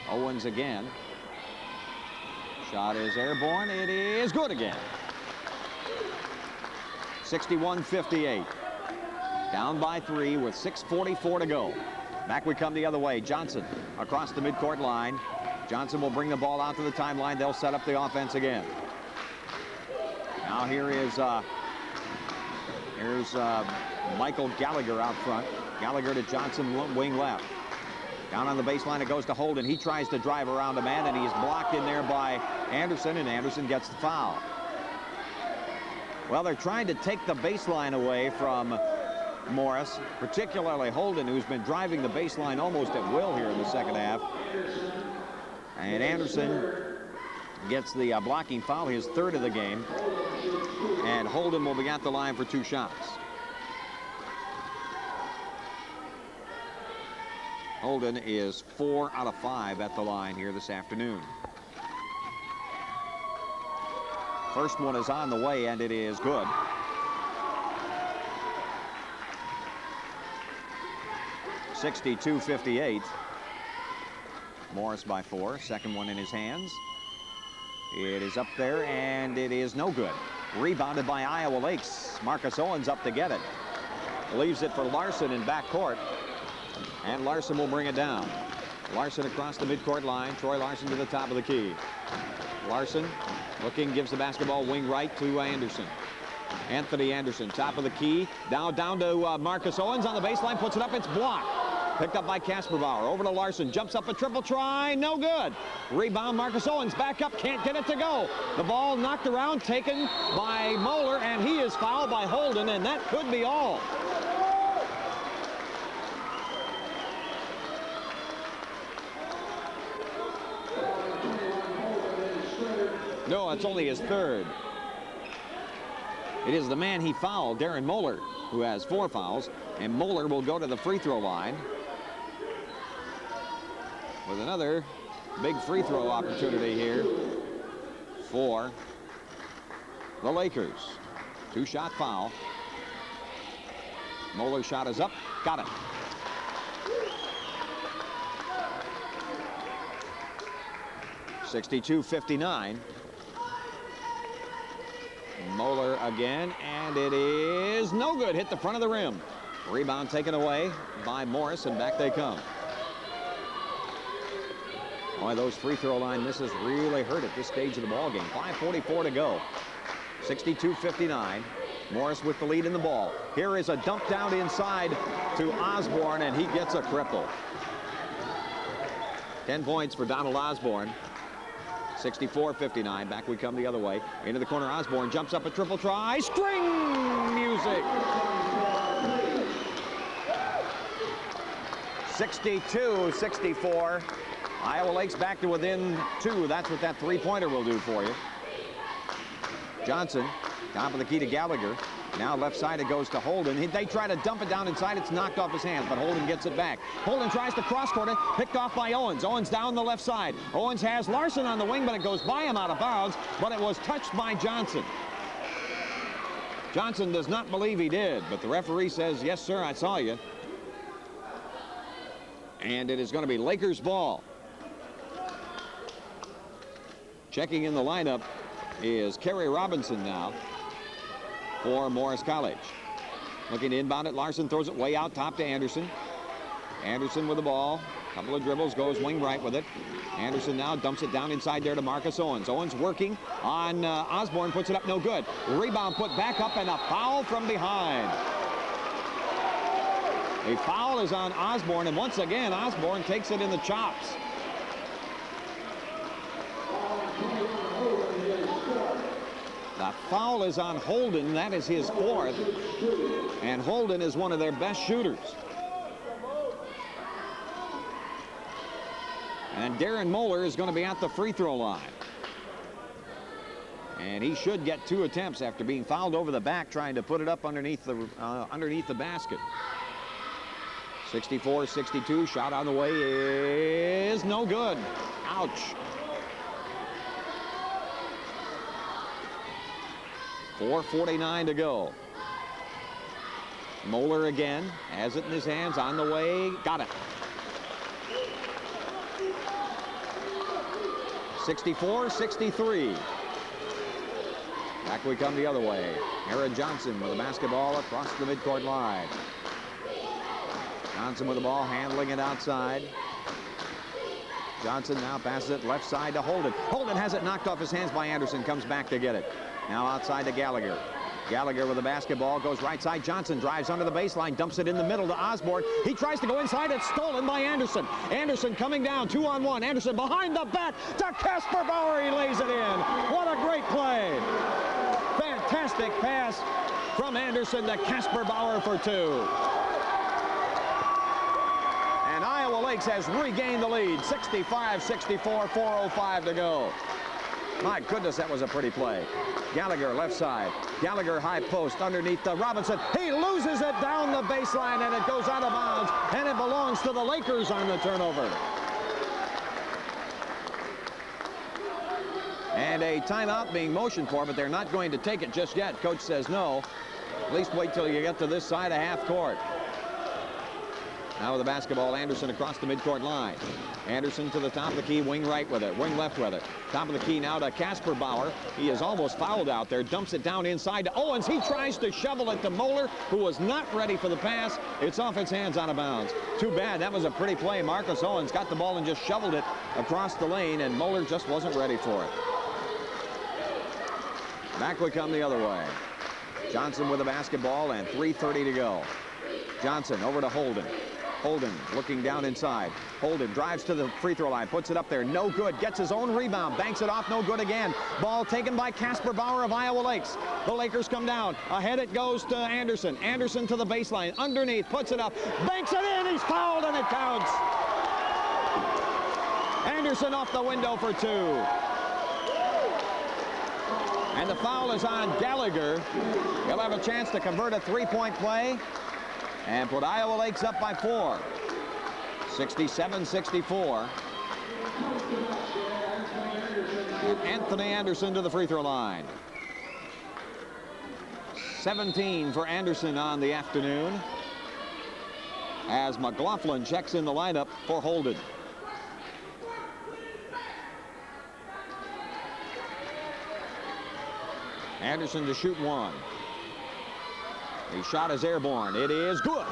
Owens again. Shot is airborne. It is good again. 61-58. Down by 3 with 6:44 to go. Back we come the other way. Johnson across the midcourt line. Johnson will bring the ball out to the timeline. They'll set up the offense again. Now here's Michael Gallagher out front. Gallagher to Johnson, wing left. Down on the baseline, it goes to Holden. He tries to drive around a man, and he's blocked in there by Anderson, and Anderson gets the foul. Well, they're trying to take the baseline away from Morris, particularly Holden, who's been driving the baseline almost at will here in the second half. And Anderson gets the blocking foul, his 3rd of the game. And Holden will be at the line for 2 shots. Holden is 4 out of 5 at the line here this afternoon. First one is on the way, and it is good. (62-58). Morris by 4. Second one in his hands. It is up there, and it is no good. Rebounded by Iowa Lakes. Marcus Owens up to get it. Leaves it for Larson in backcourt. And Larson will bring it down. Larson across the midcourt line. Troy Larson to the top of the key. Larson looking, gives the basketball wing right to Anderson. Anthony Anderson, top of the key. Down to Marcus Owens on the baseline. Puts it up. It's blocked. Picked up by Kasperbauer. Over to Larson. Jumps up a triple try. No good. Rebound. Marcus Owens back up. Can't get it to go. The ball knocked around. Taken by Moeller. And he is fouled by Holden. And that could be all. No, it's only his 3rd. It is the man he fouled, Darren Moeller, who has 4 fouls. And Moeller will go to the free throw line with another big free throw opportunity here for the Lakers. 2-shot foul. Moeller's shot is up. Got it. (62-59). Moeller again, and it is no good. Hit the front of the rim. Rebound taken away by Morris, and back they come. Boy, those free throw line misses really hurt at this stage of the ball game. 5:44 to go. 62-59. Morris with the lead in the ball. Here is a dump down inside to Osborne, and he gets a cripple. 10 points for Donald Osborne. 64-59. Back we come the other way. Into the corner, Osborne jumps up a triple try. String music. 62-64. Iowa Lakes back to within 2. That's what that 3-pointer will do for you. Johnson, top of the key to Gallagher. Now left side it goes to Holden. They try to dump it down inside. It's knocked off his hands, but Holden gets it back. Holden tries to cross-court it. Picked off by Owens. Owens down the left side. Owens has Larson on the wing, but it goes by him out of bounds, but it was touched by Johnson. Johnson does not believe he did, but the referee says, yes, sir, I saw you. And it is going to be Lakers ball. Checking in the lineup is Kerry Robinson now for Morris College. Looking to inbound it. Larson throws it way out top to Anderson. Anderson with the ball. Couple of dribbles, goes wing right with it. Anderson now dumps it down inside there to Marcus Owens. Owens working on Osborne, puts it up, no good. Rebound put back up, and a foul from behind. A foul is on Osborne, and once again, Osborne takes it in the chops. The foul is on Holden. That is his fourth. And Holden is one of their best shooters. And Darren Moeller is going to be at the free throw line. And he should get 2 attempts after being fouled over the back trying to put it up underneath the basket. 64-62, shot on the way is no good. Ouch. 4:49 to go. Moeller again has it in his hands, on the way, got it. 64-63. Back we come the other way. Aaron Johnson with the basketball across the midcourt line. Johnson with the ball, handling it outside. Johnson now passes it left side to Holden. Holden has it knocked off his hands by Anderson, comes back to get it. Now outside to Gallagher. Gallagher with the basketball, goes right side. Johnson drives under the baseline, dumps it in the middle to Osborne. He tries to go inside. It's stolen by Anderson. Anderson coming down, 2-on-1. Anderson behind the back to Casper Bauer. He lays it in. What a great play. Fantastic pass from Anderson to Casper Bauer for 2. And Iowa Lakes has regained the lead. 65-64, 4:05 to go. My goodness, that was a pretty play. Gallagher left side. Gallagher high post underneath the Robinson. He loses it down the baseline and it goes out of bounds, and it belongs to the Lakers on the turnover. And a timeout being motioned for, but they're not going to take it just yet. Coach says no. At least wait till you get to this side of half court. Now with the basketball, Anderson across the midcourt line. Anderson to the top of the key, wing right with it, wing left with it. Top of the key now to Casper Bauer. He is almost fouled out there, dumps it down inside to Owens. He tries to shovel it to Moeller, who was not ready for the pass. It's off his hands, out of bounds. Too bad, that was a pretty play. Marcus Owens got the ball and just shoveled it across the lane, and Moeller just wasn't ready for it. Back we come the other way. Johnson with the basketball and 3:30 to go. Johnson over to Holden. Holden looking down inside. Holden drives to the free throw line, puts it up there, no good, gets his own rebound, banks it off, no good again. Ball taken by Casper Bauer of Iowa Lakes. The Lakers come down. Ahead it goes to Anderson. Anderson to the baseline, underneath, puts it up, banks it in, he's fouled and it counts. Anderson off the window for 2. And the foul is on Gallagher. He'll have a chance to convert a 3-point play and put Iowa Lakes up by 4. 67-64. Anthony Anderson to the free throw line. 17 for Anderson on the afternoon, as McLaughlin checks in the lineup for Holden. Anderson to shoot 1. His shot is airborne. It is good.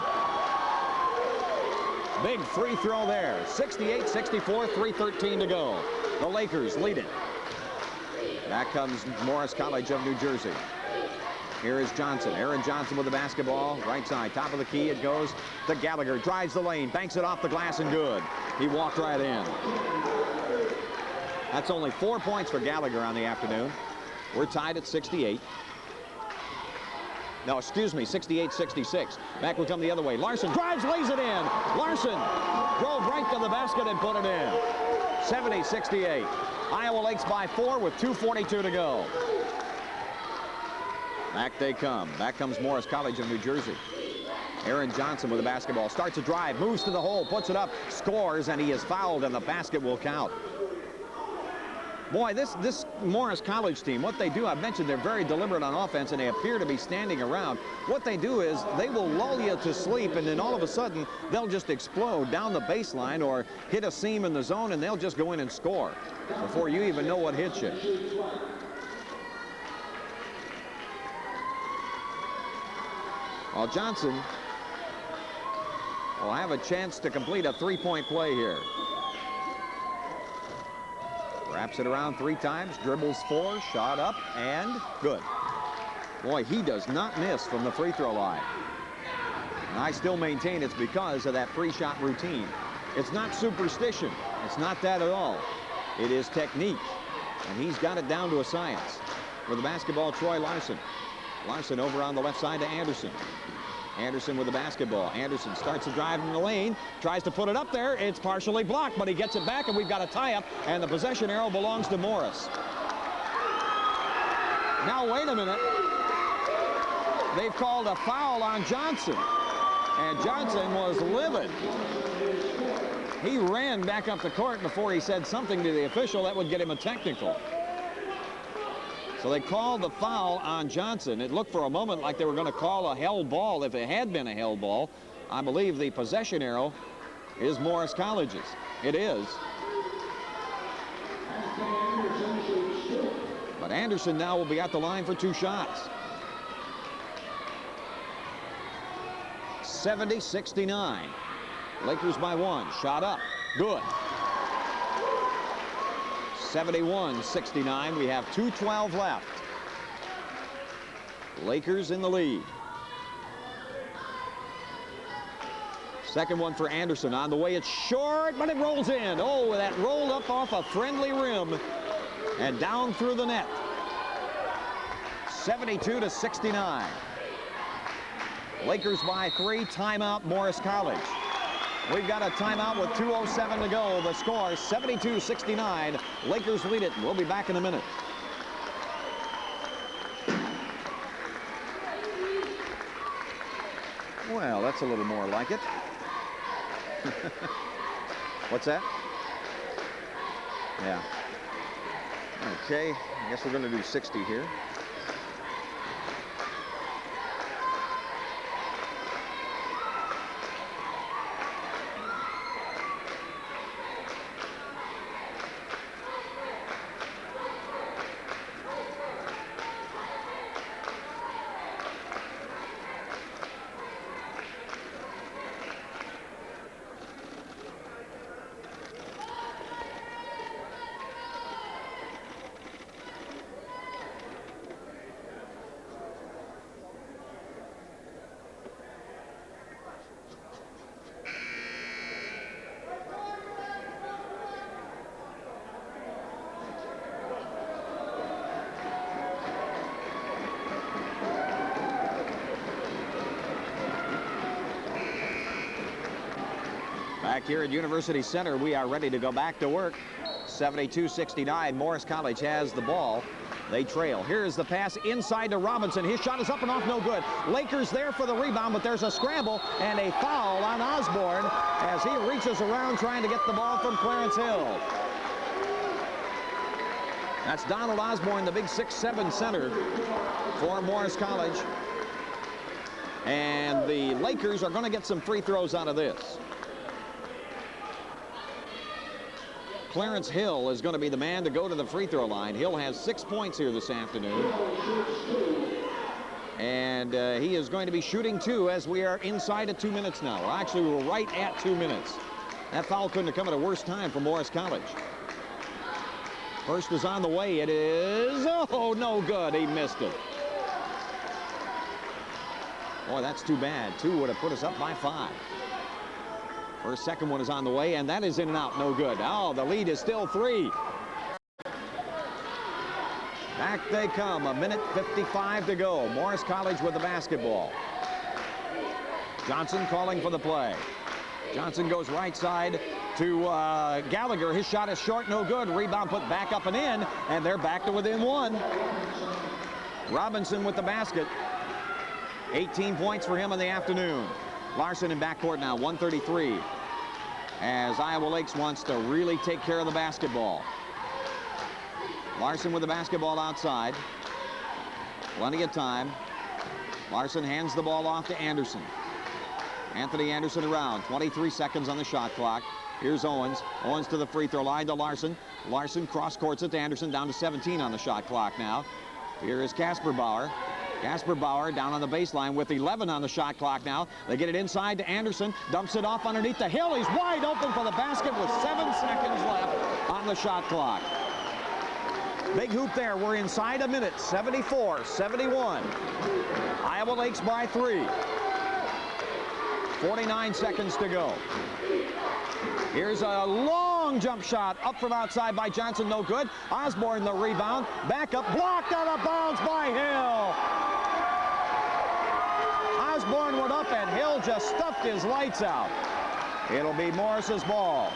Big free throw there. 68-64, 3:13 to go. The Lakers lead it. Back comes Morris College of New Jersey. Here is Johnson. Aaron Johnson with the basketball. Right side, top of the key. It goes to Gallagher. Drives the lane, banks it off the glass, and good. He walked right in. That's only 4 points for Gallagher on the afternoon. We're tied at 68. No, excuse me, 68-66. Back we come the other way. Larson drives, lays it in. Larson drove right to the basket and put it in. 70-68. Iowa Lakes by 4 with 2:42 to go. Back they come. Back comes Morris College of New Jersey. Aaron Johnson with the basketball. Starts a drive, moves to the hole, puts it up, scores, and he is fouled, and the basket will count. Boy, this Morris College team, what they do, I've mentioned they're very deliberate on offense, and they appear to be standing around. What they do is they will lull you to sleep, and then all of a sudden, they'll just explode down the baseline or hit a seam in the zone, and they'll just go in and score before you even know what hits you. Well, Johnson will have a chance to complete a 3-point play here. Wraps it around 3 times, dribbles 4, shot up, and good. Boy, he does not miss from the free throw line. And I still maintain it's because of that pre-shot routine. It's not superstition. It's not that at all. It is technique. And he's got it down to a science. With the basketball, Troy Larson. Larson over on the left side to Anderson. Anderson with the basketball. Anderson starts to drive in the lane, tries to put it up there. It's partially blocked, but he gets it back, and we've got a tie-up, and the possession arrow belongs to Morris. Now, wait a minute. They've called a foul on Johnson, and Johnson was livid. He ran back up the court before he said something to the official that would get him a technical. So they called the foul on Johnson. It looked for a moment like they were going to call a held ball. If it had been a held ball, I believe the possession arrow is Morris College's. It is. But Anderson now will be at the line for 2 shots. 70-69. Lakers by 1. Shot up. Good. 71-69. We have 2:12 left. Lakers in the lead. Second one for Anderson. On the way, it's short, but it rolls in. Oh, that rolled up off a friendly rim and down through the net. 72-69. Lakers by 3. Timeout, Morris College. We've got a timeout with 2:07 to go. The score 72-69. Lakers lead it. We'll be back in a minute. Well, that's a little more like it. What's that? Yeah. Okay, I guess we're going to do 60 here. Back here at University Center, we are ready to go back to work. 72-69. Morris College has the ball. They trail. Here's the pass inside to Robinson. His shot is up and off, no good. Lakers there for the rebound, but there's a scramble and a foul on Osborne as he reaches around trying to get the ball from Clarence Hill. That's Donald Osborne, the big 6'7" center for Morris College. And the Lakers are going to get some free throws out of this. Clarence Hill is going to be the man to go to the free throw line. Hill has 6 points here this afternoon. And he is going to be shooting 2 as we are inside of 2 minutes now. Well, actually, we're right at 2 minutes. That foul couldn't have come at a worse time for Morris College. First is on the way. It is, oh, no good. He missed it. Boy, that's too bad. 2 would have put us up by 5. First, second one is on the way, and that is in and out. No good. Oh, the lead is still 3. Back they come. 1:55 to go. Morris College with the basketball. Johnson calling for the play. Johnson goes right side to Gallagher. His shot is short, no good. Rebound put back up and in, and they're back to within 1. Robinson with the basket. 18 points for him in the afternoon. Larson in backcourt now, 1:33. As Iowa Lakes wants to really take care of the basketball. Larson with the basketball outside. Plenty of time. Larson hands the ball off to Anderson. Anthony Anderson around. 23 seconds on the shot clock. Here's Owens. Owens to the free throw line to Larson. Larson cross courts it to Anderson, down to 17 on the shot clock now. Here is Casper Bauer. Casper Bauer down on the baseline with 11 on the shot clock now. They get it inside to Anderson. Dumps it off underneath the Hill. He's wide open for the basket with 7 seconds left on the shot clock. Big hoop there. We're inside a minute. 74-71. Iowa Lakes by 3. 49 seconds to go. Here's a long jump shot up from outside by Johnson, no good. Osborne the rebound, back up, blocked out of bounds by Hill. Osborne went up and Hill just stuffed his lights out. It'll be Morris's ball.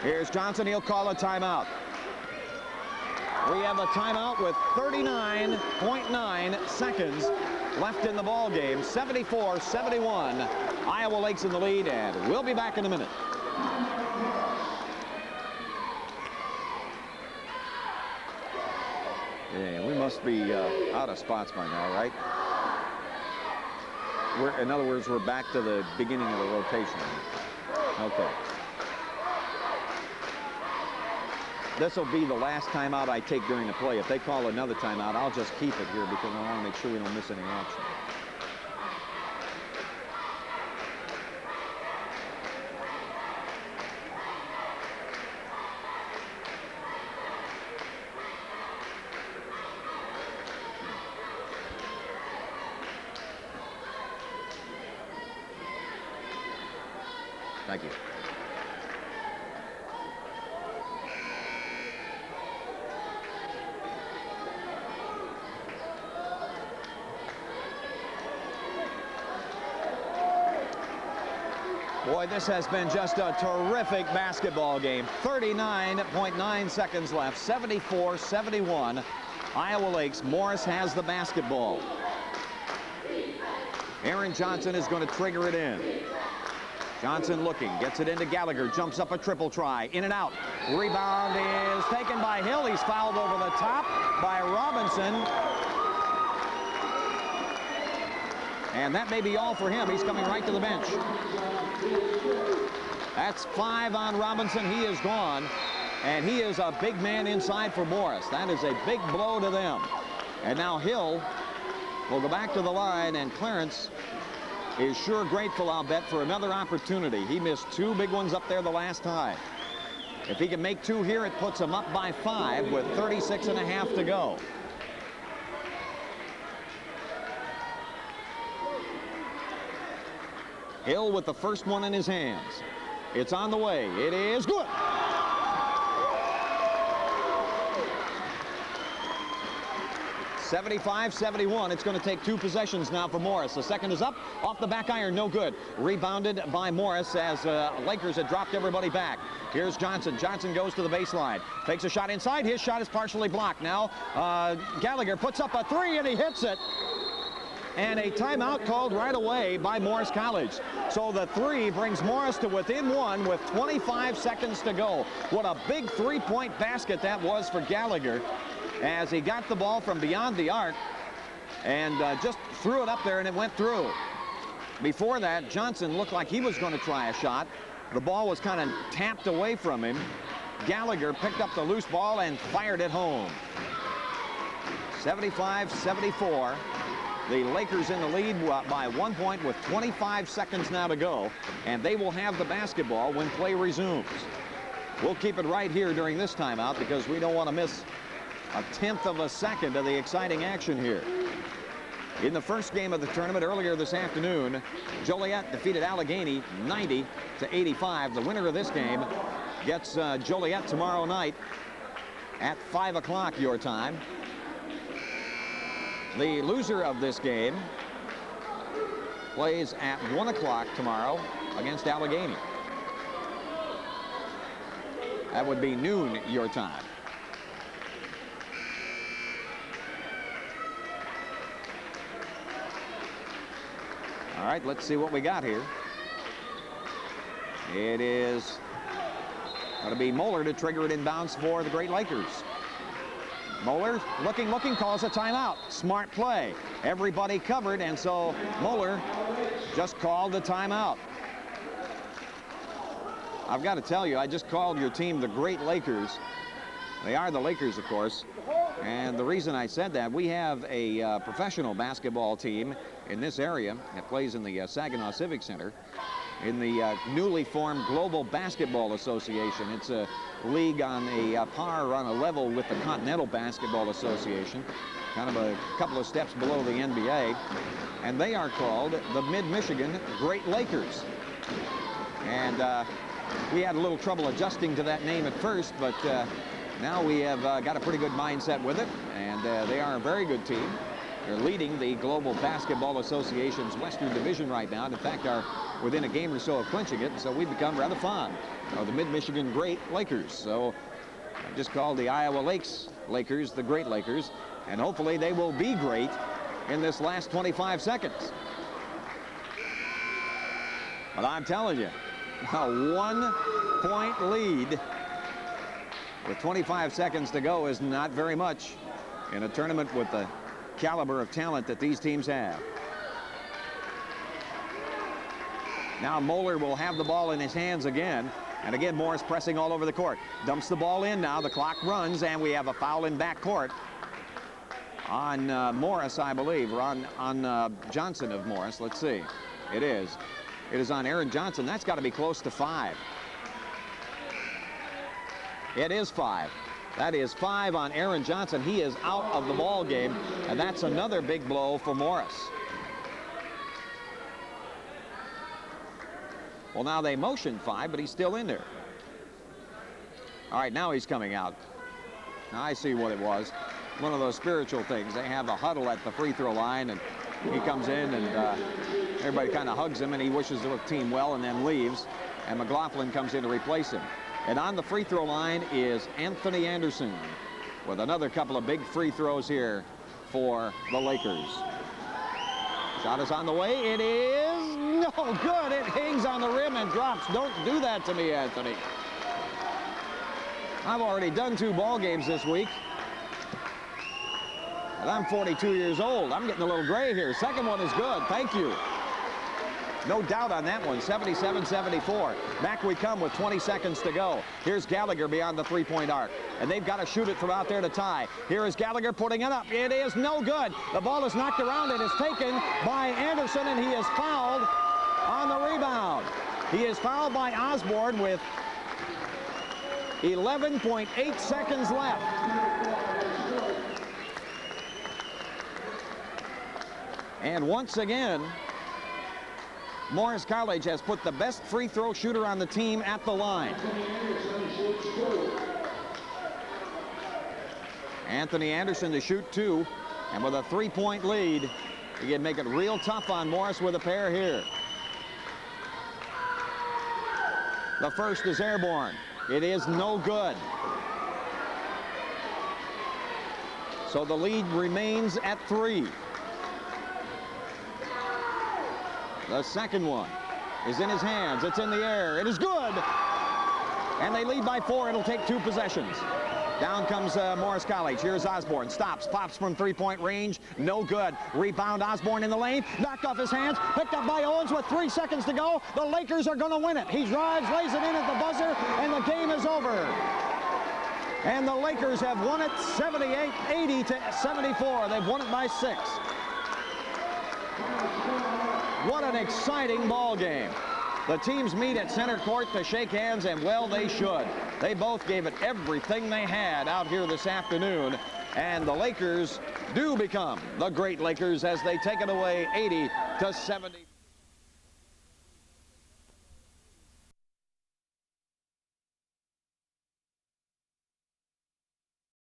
Here's Johnson, he'll call a timeout. We have a timeout with 39.9 seconds left in the ball game. 74-71. Iowa Lake's in the lead, and we'll be back in a minute. Yeah, we must be out of spots by now, right? In other words, we're back to the beginning of the rotation. Okay. This will be the last timeout I take during the play. If they call another timeout, I'll just keep it here because I want to make sure we don't miss any action. Thank you. Boy, this has been just a terrific basketball game. 39.9 seconds left, 74-71. Iowa Lakes. Morris has the basketball. Aaron Johnson is going to trigger it in. Johnson looking, gets it into Gallagher, jumps up a triple try, in and out. Rebound is taken by Hill. He's fouled over the top by Robinson. And that may be all for him. He's coming right to the bench. That's 5 on Robinson. He is gone. And he is a big man inside for Morris. That is a big blow to them. And now Hill will go back to the line, and Clarence is sure grateful, I'll bet, for another opportunity. He missed 2 big ones up there the last time. If he can make 2 here, it puts him up by 5 with 36.5 to go. Hill with the first one in his hands. It's on the way. It is good. (75-71). It's going to take 2 possessions now for Morris. The second is up, off the back iron, no good. Rebounded by Morris as Lakers had dropped everybody back. Here's Johnson. Johnson goes to the baseline, takes a shot inside. His shot is partially blocked. Now Gallagher puts up a 3 and he hits it. And a timeout called right away by Morris College. So the 3 brings Morris to within 1 with 25 seconds to go. What a big 3-point basket that was for Gallagher, as he got the ball from beyond the arc and just threw it up there and it went through. Before that, Johnson looked like he was going to try a shot. The ball was kind of tapped away from him. Gallagher picked up the loose ball and fired it home. 75-74. The Lakers in the lead by 1 point with 25 seconds now to go, and they will have the basketball when play resumes. We'll keep it right here during this timeout because we don't want to miss a 1/10 of a second of the exciting action here. In the first game of the tournament earlier this afternoon, Joliet defeated Allegheny 90-85. The winner of this game gets Joliet tomorrow night at 5 o'clock your time. The loser of this game plays at 1 o'clock tomorrow against Allegheny. That would be noon your time. All right, let's see what we got here. It is going to be Moeller to trigger it inbounds for the Great Lakers. Moeller looking, calls a timeout. Smart play. Everybody covered, and so Moeller just called the timeout. I've got to tell you, I just called your team the Great Lakers. They are the Lakers, of course. And the reason I said that, we have a professional basketball team in this area that plays in the Saginaw Civic Center. in the newly formed Global Basketball Association. It's a league on a par or on a level with the Continental Basketball Association, kind of a couple of steps below the NBA. And they are called the Mid-Michigan Great Lakers. And we had a little trouble adjusting to that name at first, but now we have got a pretty good mindset with it, and they are a very good team. They're leading the Global Basketball Association's Western Division right now, and in fact are within a game or so of clinching it, so we've become rather fond of the Mid-Michigan Great Lakers. So I just called the Iowa Lakes Lakers the Great Lakers, and hopefully they will be great in this last 25 seconds. But I'm telling you, a 1-point lead with 25 seconds to go is not very much in a tournament with the caliber of talent that these teams have. Now Moeller will have the ball in his hands again. And again, Morris pressing all over the court. Dumps the ball in now. The clock runs, and we have a foul in backcourt on Morris, I believe, or on Johnson of Morris. Let's see. It is. It is on Aaron Johnson. That's got to be close to 5. It is 5. That is 5 on Aaron Johnson. He is out of the ball game, and that's another big blow for Morris. Well, now they motion 5, but he's still in there. All right, now he's coming out. Now I see what it was. One of those spiritual things. They have a huddle at the free throw line, and he comes in, and everybody kind of hugs him, and he wishes the team well and then leaves, and McLaughlin comes in to replace him. And on the free throw line is Anthony Anderson with another couple of big free throws here for the Lakers. Shot is on the way. It is no good. It hangs on the rim and drops. Don't do that to me, Anthony. I've already done 2 ball games this week. And I'm 42 years old. I'm getting a little gray here. Second one is good. Thank you. No doubt on that one. 77-74. Back we come with 20 seconds to go. Here's Gallagher beyond the three-point arc. And they've got to shoot it from out there to tie. Here is Gallagher putting it up. It is no good. The ball is knocked around. It is taken by Anderson, and he is fouled on the rebound. He is fouled by Osborne with 11.8 seconds left. And once again, Morris College has put the best free throw shooter on the team at the line. Anthony Anderson to shoot 2, and with a 3-point lead, he can make it real tough on Morris with a pair here. The first is airborne. It is no good. So the lead remains at 3. The second one is in his hands. It's in the air. It is good. And they lead by 4. It'll take 2 possessions. Down comes Morris College. Here's Osborne. Stops. Pops from 3-point range. No good. Rebound Osborne in the lane. Knocked off his hands. Picked up by Owens with 3 seconds to go. The Lakers are going to win it. He drives, lays it in at the buzzer, and the game is over. And the Lakers have won it 78-80-74. They've won it by 6. What an exciting ball game. The teams meet at center court to shake hands, and well, they should. They both gave it everything they had out here this afternoon, and the Lakers do become the Great Lakers as they take it away 80-74.